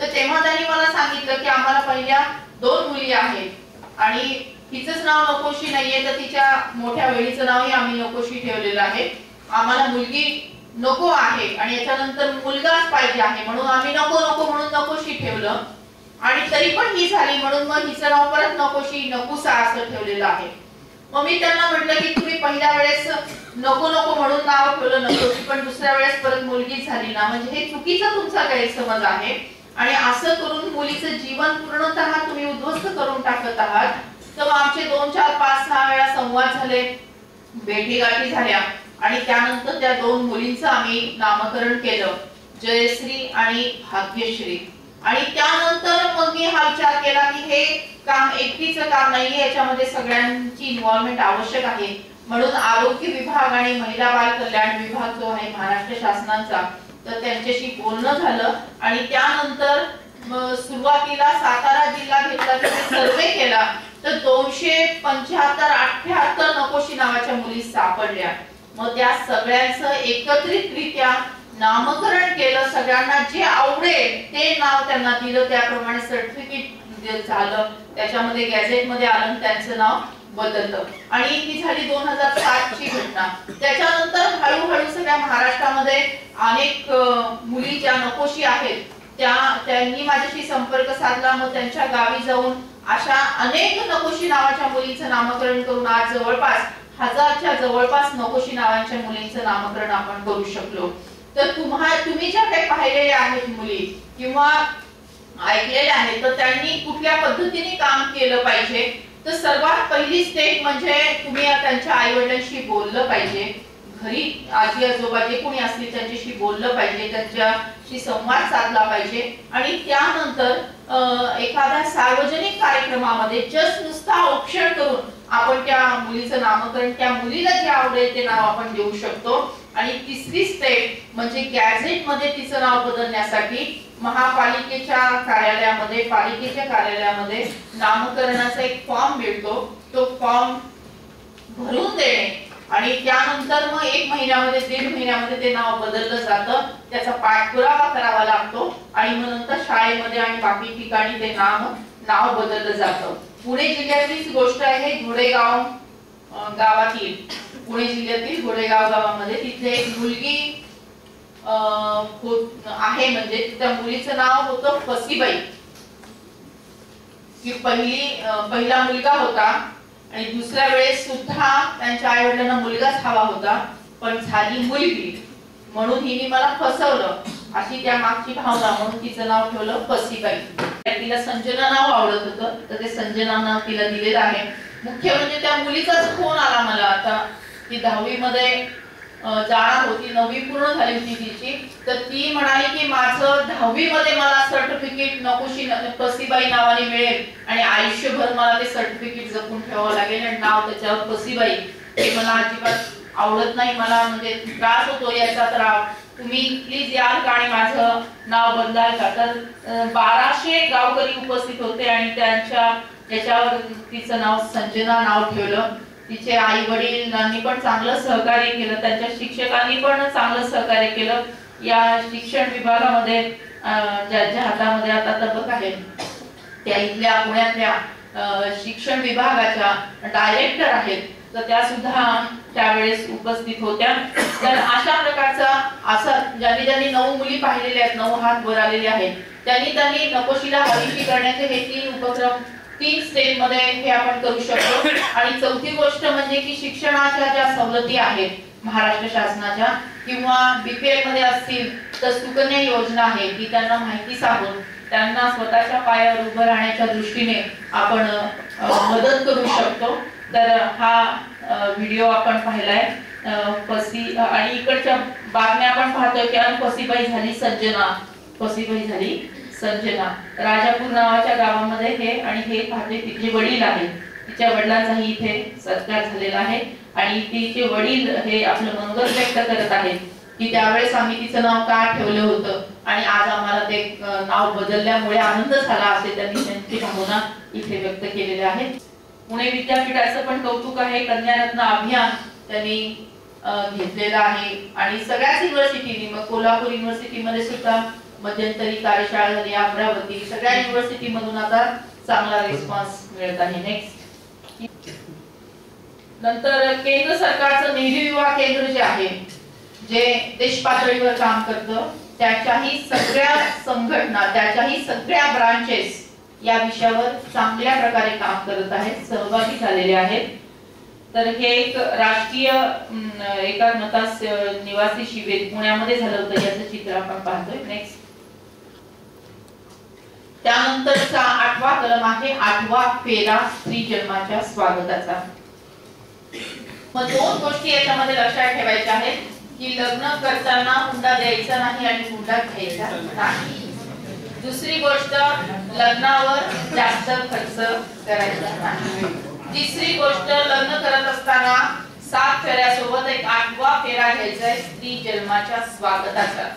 तर तेव्हा त्यांनी मला सांगितलं की आम्हाला पहिल्या 2 मुली आहेत आणि तिचंच नाव नकोशी नाहीये, तर तिच्या मोठ्या बहिणीचं नावही आम्ही नकोशी ठेवलेलं आहे. आम्हाला मुलगी नको आहे आणि याच्यानंतर मुलगाच पाहिजे आहे, म्हणून आम्ही नको नको म्हणून नकोशी ठेवलं. आणि तरी पण ही झाली, म्हणून मग हिचं नाव परत नकोशी नकुसा असं ठेवलेलं आहे. मग मी त्यांना म्हटलं की तुम्ही पहिल्या वेळेस नको नको म्हणून नाव ठेवलं नकोशी, पण दुसऱ्या वेळेस परत मुलगी झाली ना, म्हणजे हे चुकीचा तुमचा गैरसमज आहे आणि असं करून मुलीचं जीवन पूर्णतः तुम्ही उद्ध्वस्त करून टाकत आहात. तर आमचे 2 4 5 6 वेळा संवाद झाले, भेटीगाठी झाल्या आणि त्यानंतर त्या 2 मुलींचं आम्ही नामकरण केलं, जयश्री आणि भाग्यश्री. आणि त्यानंतर मग मी हा विचार केला की हे काम एकटीचं काम नाहीये, याच्यामध्ये सगळ्यांची इन्व्हॉल्वमेंट आवश्यक आहे. म्हणून आरोग्य विभाग आणि महिला बाल कल्याण विभाग जो आहे महाराष्ट्र शासनाचा, तर त्यांच्याशी बोलणं झालं आणि त्यानंतर सुरुवातीला सातारा जिल्हा घेतला, त्याने सर्वे केला, तर 275-78 नकोशी नावाच्या मुली सापडल्या. मग त्या सगळ्यांचं एकत्रितरित्या नामकरण केलं. सगळ्यांना जे आवडेल ते नाव त्यांना दिलं, त्याप्रमाणे सर्टिफिकेट झालं, त्याच्यामध्ये गॅझेट मध्ये आलं, त्यांचं नाव बदललं. आणि ही झाली 2007 ची घटना. त्याच्यानंतर हळूहळू सगळ्या महाराष्ट्रामध्ये अनेक मुली ज्या नकोशी आहेत त्यांनी माझ्याशी संपर्क साधला. मग त्यांच्या गावी जाऊन अशा अनेक नकोशी नावाच्या मुलींचं नामकरण करून आज जवळपास 1000च्या जवळपास नकोशी नावाच्या मुलींचं नामकरण आपण करू शकलो. तर तुम्ही ज्या काही पाहिलेल्या आहेत मुली किंवा ऐकलेल्या आहेत, तर त्यांनी कुठल्या पद्धतीने काम केलं पाहिजे, तर सर्वात पहिली स्टेप म्हणजे तुम्ही त्यांच्या आई वडिलांशी बोललं पाहिजे. घरी आजी आजोबा जे कोणी असतील त्यांच्याशी बोललं पाहिजे, त्यांच्याशी संवाद साधला पाहिजे. आणि त्यानंतर एखाद्या सार्वजनिक कार्यक्रमामध्ये जस्ट नुसता औक्षण करून आपण त्या मुलीचं नामकरण, त्या मुलीला जे आवडेल ते नाव आपण देऊ शकतो. आणि तिसरी स्टेप म्हणजे गॅझेट मध्ये तिचं नाव बदलण्यासाठी महापालिकेच्या कार्यालयामध्ये, पालिकेच्या कार्यालयामध्ये नामकरणाचा एक फॉर्म मिळतो, तो फॉर्म भरून देणे आणि त्यानंतर मग 1 महिन्यामध्ये 1.5 महिन्यामध्ये ते नाव बदललं जातं. त्याचा पाठपुरावा करावा लागतो आणि मग नंतर शाळेमध्ये आणि बाकी ठिकाणी ते नाव बदललं जातं. पुणे जिल्ह्यातलीच गोष्ट आहे, घोडेगाव गावातील, पुणे जिल्ह्यातील घोडेगाव गावामध्ये तिथे एक मुलगी आहे, म्हणजे त्या मुलीचं नाव होतं फसीबाई. की पहिला मुलगा होता आणि दुसऱ्या वेळेस सुद्धा त्यांच्या आई वडिलांना मुलगाच हवा होता, पण झाली मुलगी, म्हणून हिने मला फसवलं अशी त्या मागची भावना, म्हणून तिचं नाव ठेवलं फसीबाई. तिला संजना नाव आवडत होतं, तर ते संजना नाव तिला दिलेलं आहे. मुख्य म्हणजे त्या मुलीचाच फोन आला मला. आता ती 10वी मध्ये जाणार होती, 9वी पूर्ण झाली होती तिची, तर ती म्हणाली की माझं 10वी मध्ये मला सर्टिफिकेट नकोशी फसीबाई नावाने मिळेल आणि आयुष्यभर मला ते सर्टिफिकेट जपून ठेवावं लागेल आणि नाव त्याच्यावर फसीबाई. ते मला अजिबात आवडत नाही, मला म्हणजे त्रास होतो याचा. तर तुम्ही प्लीज याल का आणि माझं नाव बदलाल का? तर 1200 गावकरी उपस्थित होते आणि त्याच्यावर तिचं नाव संजना नाव ठेवलं. तिचे आई वडिलांनी पण चांगलं सहकार्य केलं, त्यांच्या शिक्षकांनी पण चांगलं सहकार्य केलं. या शिक्षण विभागामध्ये ज्यांच्या हातामध्ये आता तबक आहे त्या इथल्या पुण्यातल्या शिक्षण विभागाच्या डायरेक्टर आहेत, तर त्या सुद्धा त्यावेळेस उपस्थित होत्या. तर अशा प्रकारचा असं ज्यांनी 9 मुली पाहिलेल्या आहेत, 9 हात वर आलेले आहेत, त्यांनी नकोशीला हवीशी करण्याचे हे 3 उपक्रम 3 स्टेप मध्ये हे आपण करू शकतो. आणि चौथी गोष्ट म्हणजे की शिक्षणाच्या ज्या सवलती आहेत महाराष्ट्र शासनाच्या किंवा बीपीएल मध्ये असतील तर सुकन्या योजना आहे ती त्यांना माहिती सांगून त्यांना स्वतःच्या पायावर उभं राहण्याच्या दृष्टीने आपण मदत करू शकतो. तर हा व्हिडिओ आपण पाहिलाय. आणि इकडच्या बातम्या आपण पाहतोय की फसीबाई झाली संजना राजापूर नावाच्या गावामध्ये हे, आणि हे पाहते तिचे वडील आहेत. तिच्या वडिलांचाही इथे सत्कार झालेला आहे आणि तिचे वडील हे आपलं मंगल व्यक्त करत आहेत की त्यावेळेस आम्ही तिचं नाव का ठेवलं होतं आणि आज आम्हाला ते नाव बदलल्यामुळे आनंद झाला असे त्यांनी त्यांची भावना इथे व्यक्त केलेल्या आहेत. पुणे विद्यापीठाचं पण कौतुक आहे. कन्यारत्न अभियान त्यांनी घेतलेलं आहे आणि सगळ्याच युनिव्हर्सिटीनी, मग कोल्हापूर युनिव्हर्सिटीमध्ये सुद्धा मध्यंतरी कार्यशाळा झाली, अमरावती, सगळ्या युनिव्हर्सिटी मधून आता चांगला रिस्पॉन्स मिळत आहे. नेक्स्ट नंतर केंद्र सरकारचं नेहरू युवा केंद्र जे आहे, जे देश पातळीवर काम करतं, त्याच्याही सगळ्या संघटना, त्याच्याही सगळ्या ब्रांचेस या विषयावर चांगल्या प्रकारे काम करत आहेत, सहभागी झालेले आहेत. तर हे एक राष्ट्रीय एकात्मता निवासी शिबिर पुण्यामध्ये झालं होतं, याचं चित्र आपण पाहतोय. नेक्स्ट त्यानंतरचा 8वा कलम आहे 8वा फेरा स्त्री जन्माच्या स्वागताचा. मग 2 गोष्टी याच्यामध्ये लक्षात ठेवायच्या आहेत की लग्न करताना हुंडा द्यायचा नाही आणि हुंडा घ्यायचा नाही. दुसरी गोष्ट लग्नावर जास्त खर्च करायचा नाही. तिसरी गोष्ट लग्न करत असताना 7 फेऱ्यासोबत एक 8वा फेरा घ्यायचा आहे स्त्री जन्माच्या स्वागताचा.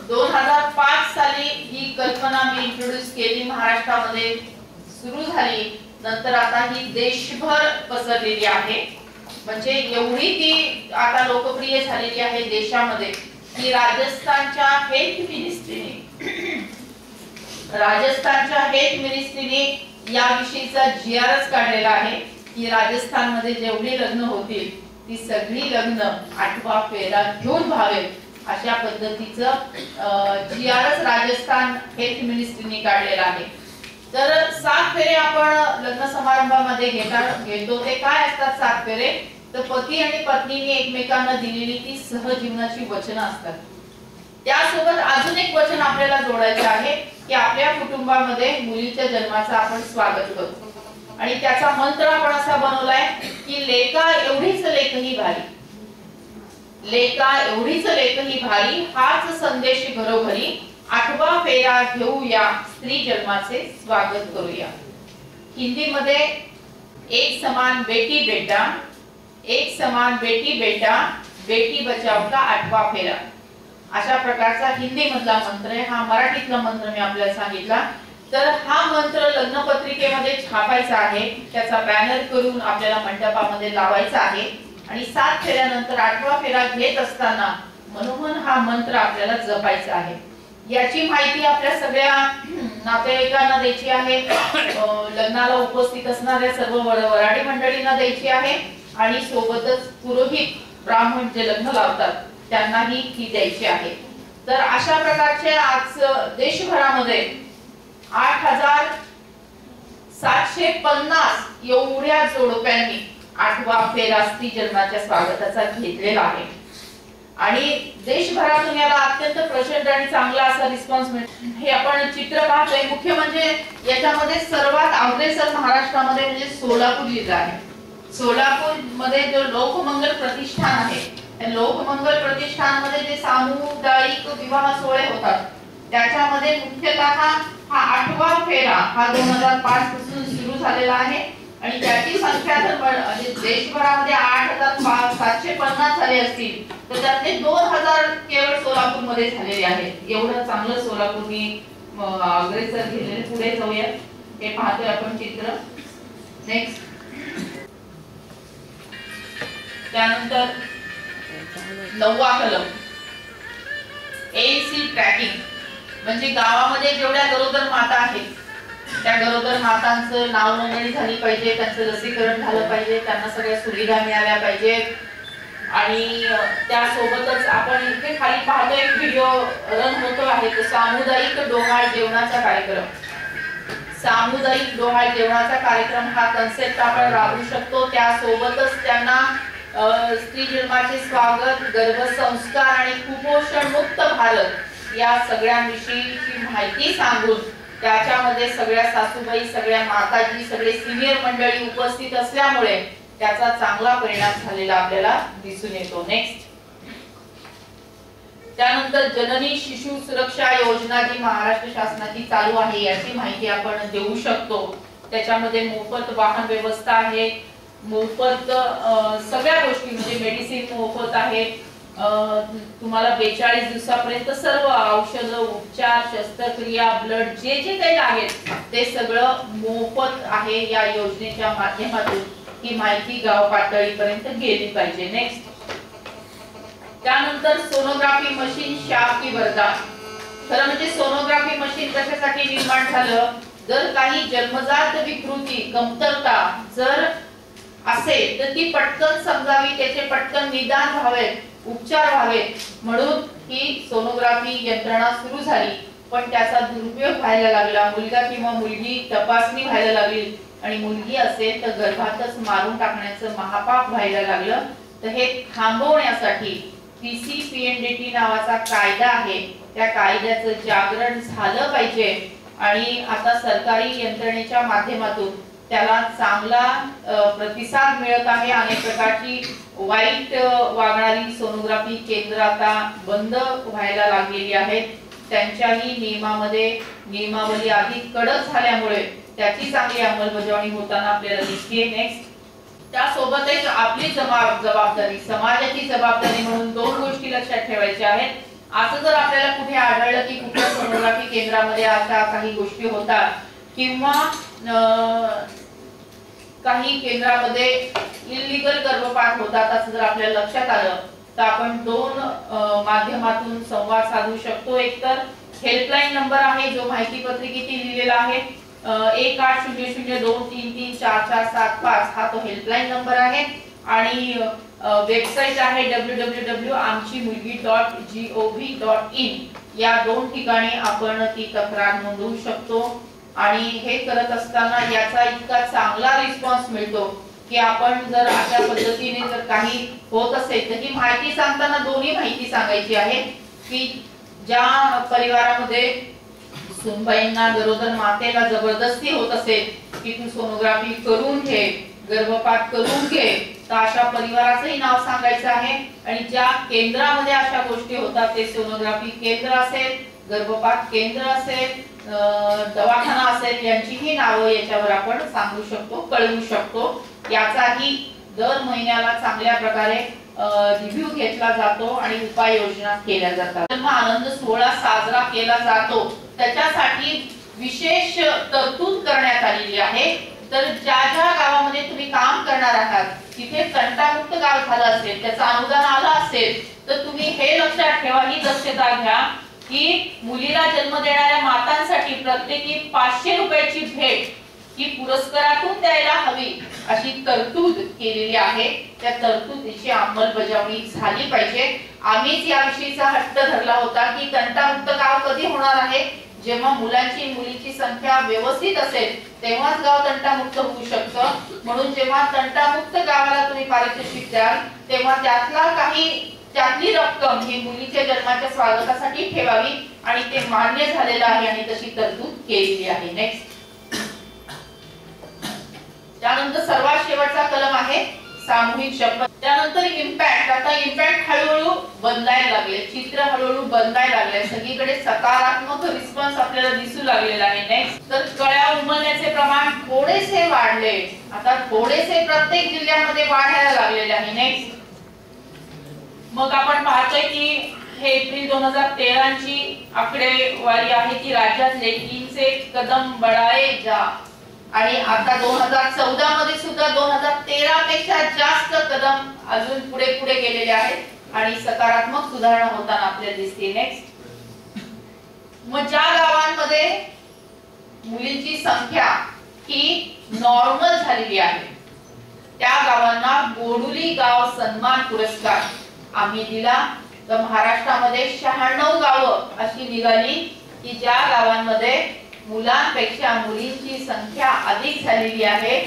2005 साली ही कल्पना मी इंट्रोड्यूस केली, महाराष्ट्रामध्ये सुरू झाली, नंतर आता ही देशभर पसरलेली आहे. म्हणजे एवढी ती आता लोकप्रिय झालेली आहे देशामध्ये की राजस्थानच्या हेल्थ मिनिस्ट्रीने याविषयीचा जीआरच काढलेला आहे की राजस्थानमध्ये जेवढी लग्न होतील ती सगळी लग्न 8वा फेरा घेऊन व्हावेत, अशा पद्धतीचं जीआरच राजस्थान हेल्थ मिनिस्ट्रीने काढलेला आहे. तर 7 फेरे आपण लग्न समारंभामध्ये घेतो. ते काय असतात 7 फेरे? तर पती आणि पत्नीने एकमेकांना दिलेली ती सहजीवनाची वचनं असतात. त्यासोबत अजून एक वचन आपल्याला जोडायचं आहे की आपल्या कुटुंबामध्ये मुलीच्या जन्माचं आपण स्वागत करतो आणि त्याचा मंत्र आपण असा बनवलाय की लेका एवढीच लेकही भारी, लेका एवढीच लेकही भारी, हाच संदेश घरोघरी, 8वा फेरा घेऊया, स्त्री जन्माचे स्वागत करूया. हिंदीमध्ये एक समान बेटी बेटा, एक समान बेटी बेटा, बेटी बचाव का 8वा फेरा, अशा प्रकारचा हिंदी मधला मंत्र आहे. हा मराठीतला मंत्र मी आपल्याला सांगितला. तर हा मंत्र लग्न पत्रिकेमध्ये छापायचा आहे, त्याचा बॅनर करून आपल्याला मंडपामध्ये लावायचा आहे आणि 7 फेऱ्यानंतर 8वा फेरा घेत असताना मनोमन हा मंत्र आपल्याला जपायचा आहे. याची माहिती आपल्या सगळ्या नातेवाईकांना द्यायची आहे, लग्नाला उपस्थित असणाऱ्या सर्व वराडी मंडळींना द्यायची आहे आणि सोबतच पुरोहित ब्राह्मण जे लग्न लावतात त्यांनाही ती द्यायची आहे. तर अशा प्रकारचे आज देशभरामध्ये 8750 एवढ्या जोडप्यांनी 8वा फेरा स्त्री जन्माच्या स्वागताचा घेतलेला आहे आणि देशभरातून याला अत्यंत प्रचंड आणि चांगला असा रिस्पॉन्स मिळतो. हे आपण चित्र पाहतोय. मुख्य म्हणजे याच्यामध्ये सर्वात अग्रेसर महाराष्ट्रामध्ये म्हणजे सोलापूर जिल्हा आहे. सोलापूर मध्ये जो लोकमंगल प्रतिष्ठान आहे, त्या लोकमंगल प्रतिष्ठान मध्ये जे सामुदायिक विवाह सोहळे होतात त्याच्यामध्ये मुख्यतः हा 8वा फेरा हा 2005 पासून सुरू झालेला आहे आणि त्याची संख्या जर म्हणजे देशभरामध्ये 8750 झाले असतील तर त्यातले 2000 केवळ सोलापूरमध्ये झालेले आहेत. एवढं चांगलं सोलापूरनी अग्रेसर गेलेले. पुढे जाऊया. हे पाहतोय आपण चित्र. नेक्स्ट. त्यानंतर 9वा कलम एसी ट्रॅकिंग म्हणजे गावामध्ये जेवढ्या गरोदर माता आहेत त्या गरोदर मातांचं नाव नोंदणी झाली पाहिजे, त्यांचं लसीकरण झालं पाहिजे, त्यांना सगळ्या सुविधा मिळाल्या पाहिजेत. आणि त्यासोबतच आपण इथे खाली पाहतो एक व्हिडिओ रन होतो आहे तो सामुदायिक डोहाळ जेवणाचा कार्यक्रम. सामुदायिक डोहाळ जेवणाचा कार्यक्रम हा कन्सेप्ट आपण राबवू शकतो. त्यासोबतच त्यांना स्त्री जन्माचे स्वागत, गर्भसंस्कार आणि कुपोषण मुक्त भारत या सगळ्यांविषयीची माहिती सांगून त्याच्यामध्ये सगळ्या सासूबाई, सगळ्या माताजी, सगळे सिनियर मंडळी उपस्थित असल्यामुळे त्याचा चांगला परिणाम झालेला आपल्याला दिसून येतो. नेक्स्ट. त्यानंतर जननी शिशु सुरक्षा योजना जी महाराष्ट्र शासनाची चालू आहे याची माहिती आपण देऊ शकतो. त्याच्यामध्ये मोफत वाहन व्यवस्था आहे, मोफत सगळ्या गोष्टी म्हणजे मेडिसिन मोफत आहे. तुम्हाला 42 दिवसापर्यंत सर्व औषध, उपचार, शस्त्रक्रिया, ब्लड जे जे काही आहेत ते सगळं मोफत आहे. या योजनेच्या माध्यमातून ही माहिती गाव पातळीपर्यंत गेली पाहिजे. नेक्स्ट. त्यानंतर सोनोग्राफी मशीन शाप की वरदान. खरं म्हणजे सोनोग्राफी मशीन कशासाठी निर्माण झालं, जर काही जन्मजात विकृती, कमतरता जर असेल तर ती पटकन समजावी, त्याचे पटकन निदान व्हावे, उपचार व्हावे म्हणून ही सोनोग्राफी यंत्रणा सुरू झाली. पण त्याचा दुरुपयोग व्हायला लागला. मुलगा किंवा मुलगी तपासणी व्हायला लागली आणि मुलगी असेल तर गर्भातच मारून टाकण्याचं महापाप व्हायला लागलं. तर हे थांबवण्यासाठी PCPNDT नावाचा कायदा आहे, त्या कायद्याचं जागरण झालं पाहिजे. आणि आता सरकारी यंत्रणेच्या माध्यमातून त्याला चांगला प्रतिसाद मिळत आहे. अनेक प्रकारची वाईट वागणारी सोनोग्राफी केंद्र आता बंद व्हायला लागलेली आहेत. त्यांच्याही नियमावली अधिक कडक झाल्यामुळे त्याची चांगली अंमलबजावणी होताना आपल्याला दिसते. नेक्स्ट. त्यासोबतच आपली जबाबदारी, समाजाची जबाबदारी म्हणून 2 गोष्टी लक्षात ठेवायच्या आहेत. असं जर आपल्याला कुठे आढळलं की कुठल्या सोनोग्राफी केंद्रामध्ये अशा काही गोष्टी होतात किंवा काही केंद्रामध्ये इल्लीगल गर्भपात होतात असं जर आपल्याला लक्षात आलं तर आपण 2 माध्यमातून संवाद साधू शकतो. एक तर हेल्पलाईन नंबर आहे जो माहिती पत्रिकेत लिहिलेला आहे 1800233445 हा तो हेल्पलाईन नंबर आहे. आणि वेबसाईट आहे www.amchimulgi.gov.in. या 2 ठिकाणी आपण ती तक्रार नोंदवू शकतो. आणि हे करत असताना याचा इतका चांगला रिस्पॉन्स मिळतो की आपण जर अशा पद्धतीने जर काही होत असेल तर ही माहिती सांगताना दोन्ही माहिती सांगायची आहे की ज्या परिवारामध्ये सुनबाईंना, गरोदर मातेला जबरदस्ती होत असेल की तू सोनोग्राफी करून घे, गर्भपात करून घे, तर अशा परिवाराचंही नाव सांगायचं आहे. आणि ज्या केंद्रामध्ये अशा गोष्टी होतात ते सोनोग्राफी केंद्र असेल, गर्भपात केंद्र असेल, दवाखाना असेल यांचीही नावं याच्यावर आपण सांगू शकतो, कळवू शकतो. याचाही दर महिन्याला चांगल्या प्रकारे रिव्ह्यू घेतला जातो आणि उपाययोजना केल्या जातात. जन्म आनंद सोहळा साजरा केला जातो त्याच्यासाठी विशेष तरतूद करण्यात आलेली आहे. तर ज्या ज्या गावामध्ये तुम्ही काम करणार आहात तिथे तंटामुक्त गाव झालं असेल, त्याचं अनुदान आलं असेल तर तुम्ही हे लक्षात ठेवा, ही दक्षता घ्या की मुलीला जन्म देणाऱ्या मातांसाठी प्रत्येकी 500 रुपयाची भेट ही पुरस्कारातून द्यायला हवी अशी तरतूद केलेली आहे. त्या तरतुदीची अंमलबजावणी झाली पाहिजे. आम्हीच याविषयीचा हट्ट धरला होता की तंटामुक्त गाव कधी होणार आहे, जेव्हा मुलांची मुलीची संख्या व्यवस्थित असेल तेव्हाच गाव तंटामुक्त होऊ शकतं. म्हणून जेव्हा तंटामुक्त गावाला तुम्ही पारितोषिक द्याल तेव्हा त्यातली रक्कम ही मुलीच्या जन्माच्या स्वागतासाठी ठेवावी आणि ते मान्य झालेलं आहे आणि तशी तरतूद केलेली आहे. नेक्स्ट. त्यानंतर सर्वात शेवटचा कलम आहे सामूहिक शपथ. त्यानंतर इम्पॅक्ट. आता इम्पॅक्ट हळूहळू बदलायला लागले, चित्र हळूहळू बदलायला लागले, सगळीकडे सकारात्मक रिस्पॉन्स आपल्याला दिसू लागलेला आहे. नेक्स्ट, तर कळ्या उमलण्याचे प्रमाण थोडेसे वाढले, आता थोडेसे प्रत्येक जिल्ह्यामध्ये वाढायला लागलेले आहे. नेक्स्ट, मग आपण पाहतोय की हे एप्रिल 2013 ची आकडेवारी आहे की राज्यात लेकींचे कदम बढ़ाए जा, आणि आता 2014 मध्ये सुद्धा 2013 पेक्षा जास्त कदम अजून पुढे पुढे गेलेले आहेत आणि सकारात्मक सुधारणा होताना आपल्याला दिसते. नेक्स्ट, मग ज्या गावांमध्ये मुलींची संख्या ही नॉर्मल झालेली आहे त्या गावांना गोडुली गाव सन्मान पुरस्कार आम्ही दिला. तर महाराष्ट्रामध्ये 96 गावं अशी निघाली की ज्या गावांमध्ये मुलांपेक्षा मुलींची संख्या अधिक झालेली आहे.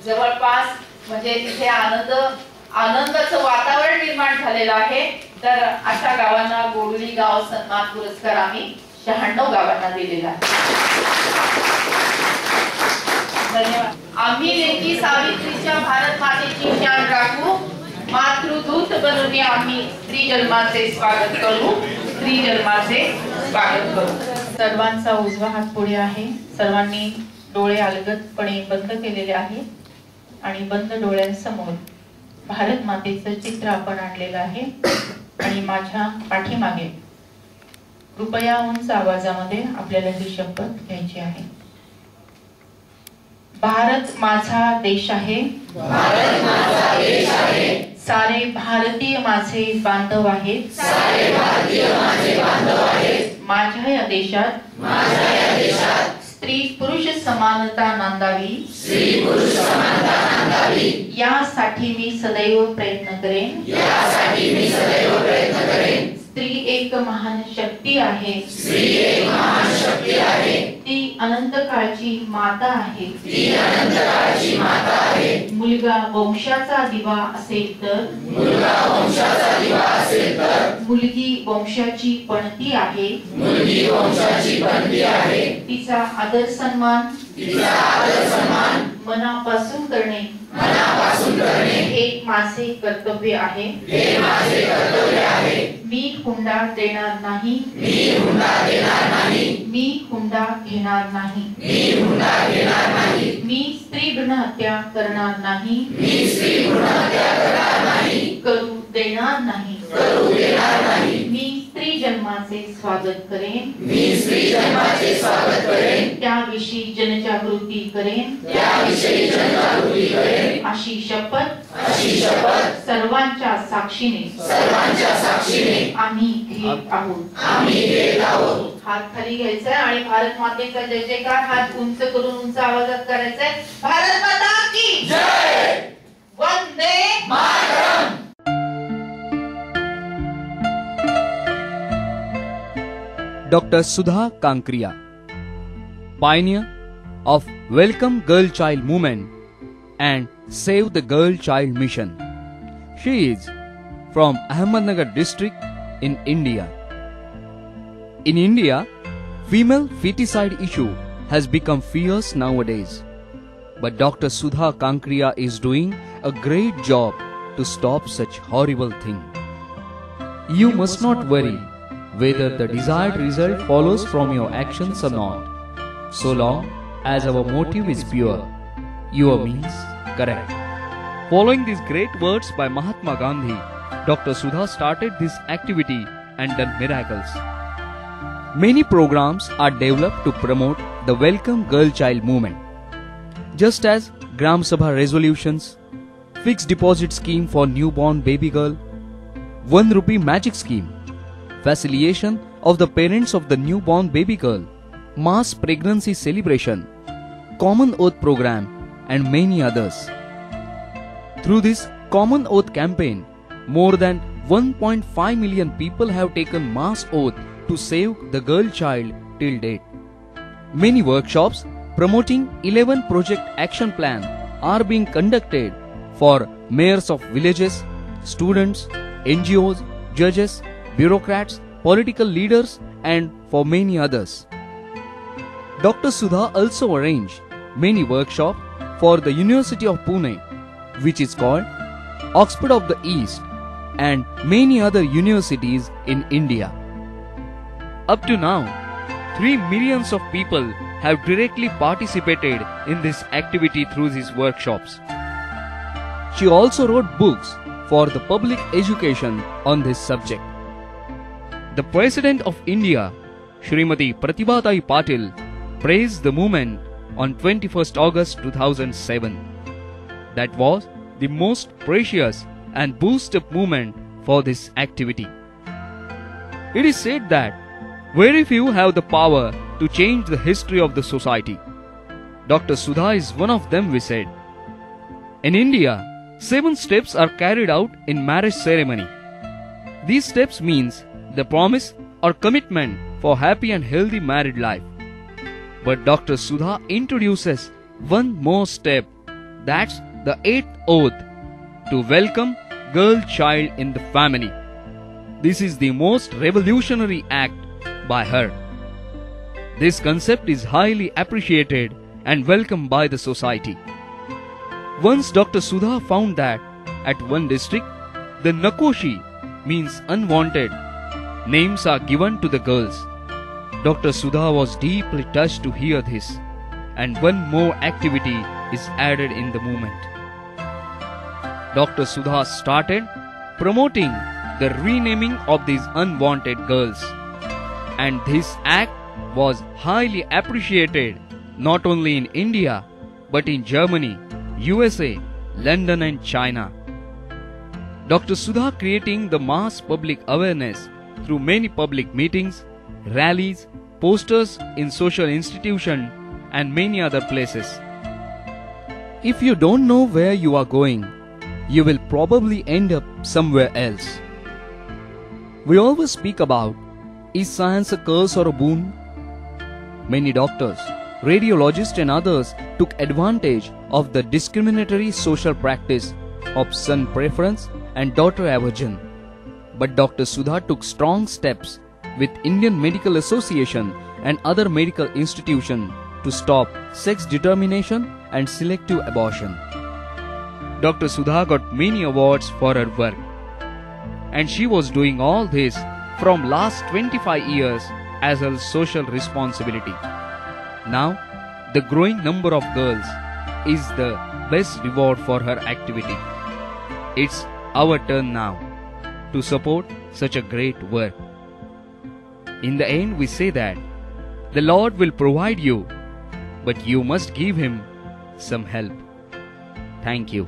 जवळपास म्हणजे तिथे आनंदाचं वातावरण निर्माण झालेलं आहे. तर अशा गावांना गोडुली गाव सन्मान पुरस्कार आम्ही 96 गावांना दिलेला आहे. धन्यवाद. आम्ही लेकी सावित्रीच्या भारत मातेची शान राखू, मातृदूत बनून आम्ही स्त्री जन्माचे स्वागत करू, स्त्री जन्माचे स्वागत करू. सर्वांचा उजवा हात पुढे आहे. सर्वांनी डोळे अलगदपणे बंद केलेले आहे आणि बंद डोळ्यांसमोर भारत मातेचं चित्र आपण आणलेलं आहे आणि माझ्या पाठीमागे कृपया उंच आवाजामध्ये आपल्याला ही शपथ घ्यायची आहे. भारत माझा देश आहे, भारत माझा देश आहे, सारे भारतीय माझे बांधव आहेत, सारे भारतीय माझे बांधव आहेत. माझ्या या देशात स्त्री पुरुष समानता नांदावी, स्त्री पुरुष समानता नांदावी, यासाठी मी सदैव प्रयत्न करेन, यासाठी मी सदैव प्रयत्न करेन. स्त्री एक महान शक्ती आहे, स्त्री एक महान शक्ती आहे, ती अनंत काळची माता आहे, ती अनंत काळची माता आहे. मुलगा वंशाचा दिवा असेल तर, मुलगा वंशाचा दिवा असेल तर, मुलगी वंशाची पणती आहे, मुलगी वंशाची पणती आहे. तिचा आदर सन्मान, तिचा आदर सन्मान मनापासून करणे, मनापासून करणे हे माझे कर्तव्य आहे, हे माझे कर्तव्य आहे. मी हुंडा देणार नाही, मी हुंडा देणार नाही, मी हुंडा घेणार नाही, मी हुंडा घेणार नाही. मी स्त्री भ्रूण हत्या करणार नाही, मी स्त्री भ्रूण हत्या करणार नाही, करू देणार नाही, करू देणार नाही. मी स्त्री जन्माचे स्वागत करेन, मी स्त्री जन्माचे स्वागत करेन, त्याविषयी जनजागृती करेन, त्याविषयी जनजागृती करेन. अशी शपथ सर्वांच्या साक्षीने, सर्वांच्या साक्षीने आम्ही घेत आहोत, आम्ही घेत आहोत. हात खाली घ्यायचा आणि भारत मातेचा जय जयकार हात उंच करून उंच आवाजात करायचा. भारत माता की जय, Vande Mataram. Dr. Sudha Kankriya, pioneer of Welcome Girl Child Movement and Save the Girl Child Mission. She is from Ahmednagar district in India. In India, female feticide issue has become fierce nowadays. But Dr. Sudha Kankriya is doing a great job to stop such horrible thing. You must not worry whether the desired result follows from your actions or not, so long as our motive is pure, your means correct. Following these great words by Mahatma Gandhi, Dr. Sudha started this activity and done miracles. Many programs are developed to promote the Welcome Girl Child Movement, just as Gram Sabha resolutions, fixed deposit scheme for newborn baby girl, 1 rupee magic scheme, facilitation of the parents of the newborn baby girl, mass pregnancy celebration, Common Oath program, and many others. Through this Common Oath campaign, more than 1.5 million people have taken mass oath to save the girl child till date. Many workshops promoting 11 project action plan are being conducted for mayors of villages, students, NGOs, judges, bureaucrats, political leaders, and for many others. Dr. Sudha also arranged many workshops for the University of Pune, which is called Oxford of the East, and many other universities in India. Up to now, 3 million of people have directly participated in this activity through these workshops. She also wrote books for the public education on this subject. The President of India, Shrimati Pratibha Patil, praised the movement on 21st August 2007. That was the most precious and boost-up movement for this activity. It is said that very few have the power to change the history of the society. Dr. Sudha is one of them, we said. In India, 7 steps are carried out in marriage ceremony. These steps means the promise or commitment for happy and healthy married life. But Dr. Sudha introduces one more step, that's the 8th oath, to welcome girl child in the family. This is the most revolutionary act by her. This concept is highly appreciated and welcomed by the society. Once Dr. Sudha found that at one district, the Nakoshi means unwanted names are given to the girls. Dr. Sudha was deeply touched to hear this, and one more activity is added in the movement. Dr. Sudha started promoting the renaming of these unwanted girls, and this act was highly appreciated not only in India but in Germany, USA, London and China. Dr. Sudha creating the mass public awareness through many public meetings, rallies, posters in social institutions and many other places. If you don't know where you are going, you will probably end up somewhere else. We always speak about, is science a curse or a boon? Many doctors, radiologists and others took advantage of the discriminatory social practice of son preference and daughter aversion. But Dr. Sudha took strong steps with Indian Medical Association and other medical institutions to stop sex determination and selective abortion. Dr. Sudha got many awards for her work, and she was doing all this from last 25 years as her social responsibility. Now, the growing number of girls is the best reward for her activity. It's our turn now to support such a great work. In the end, we say that the Lord will provide you, but you must give Him some help. Thank you.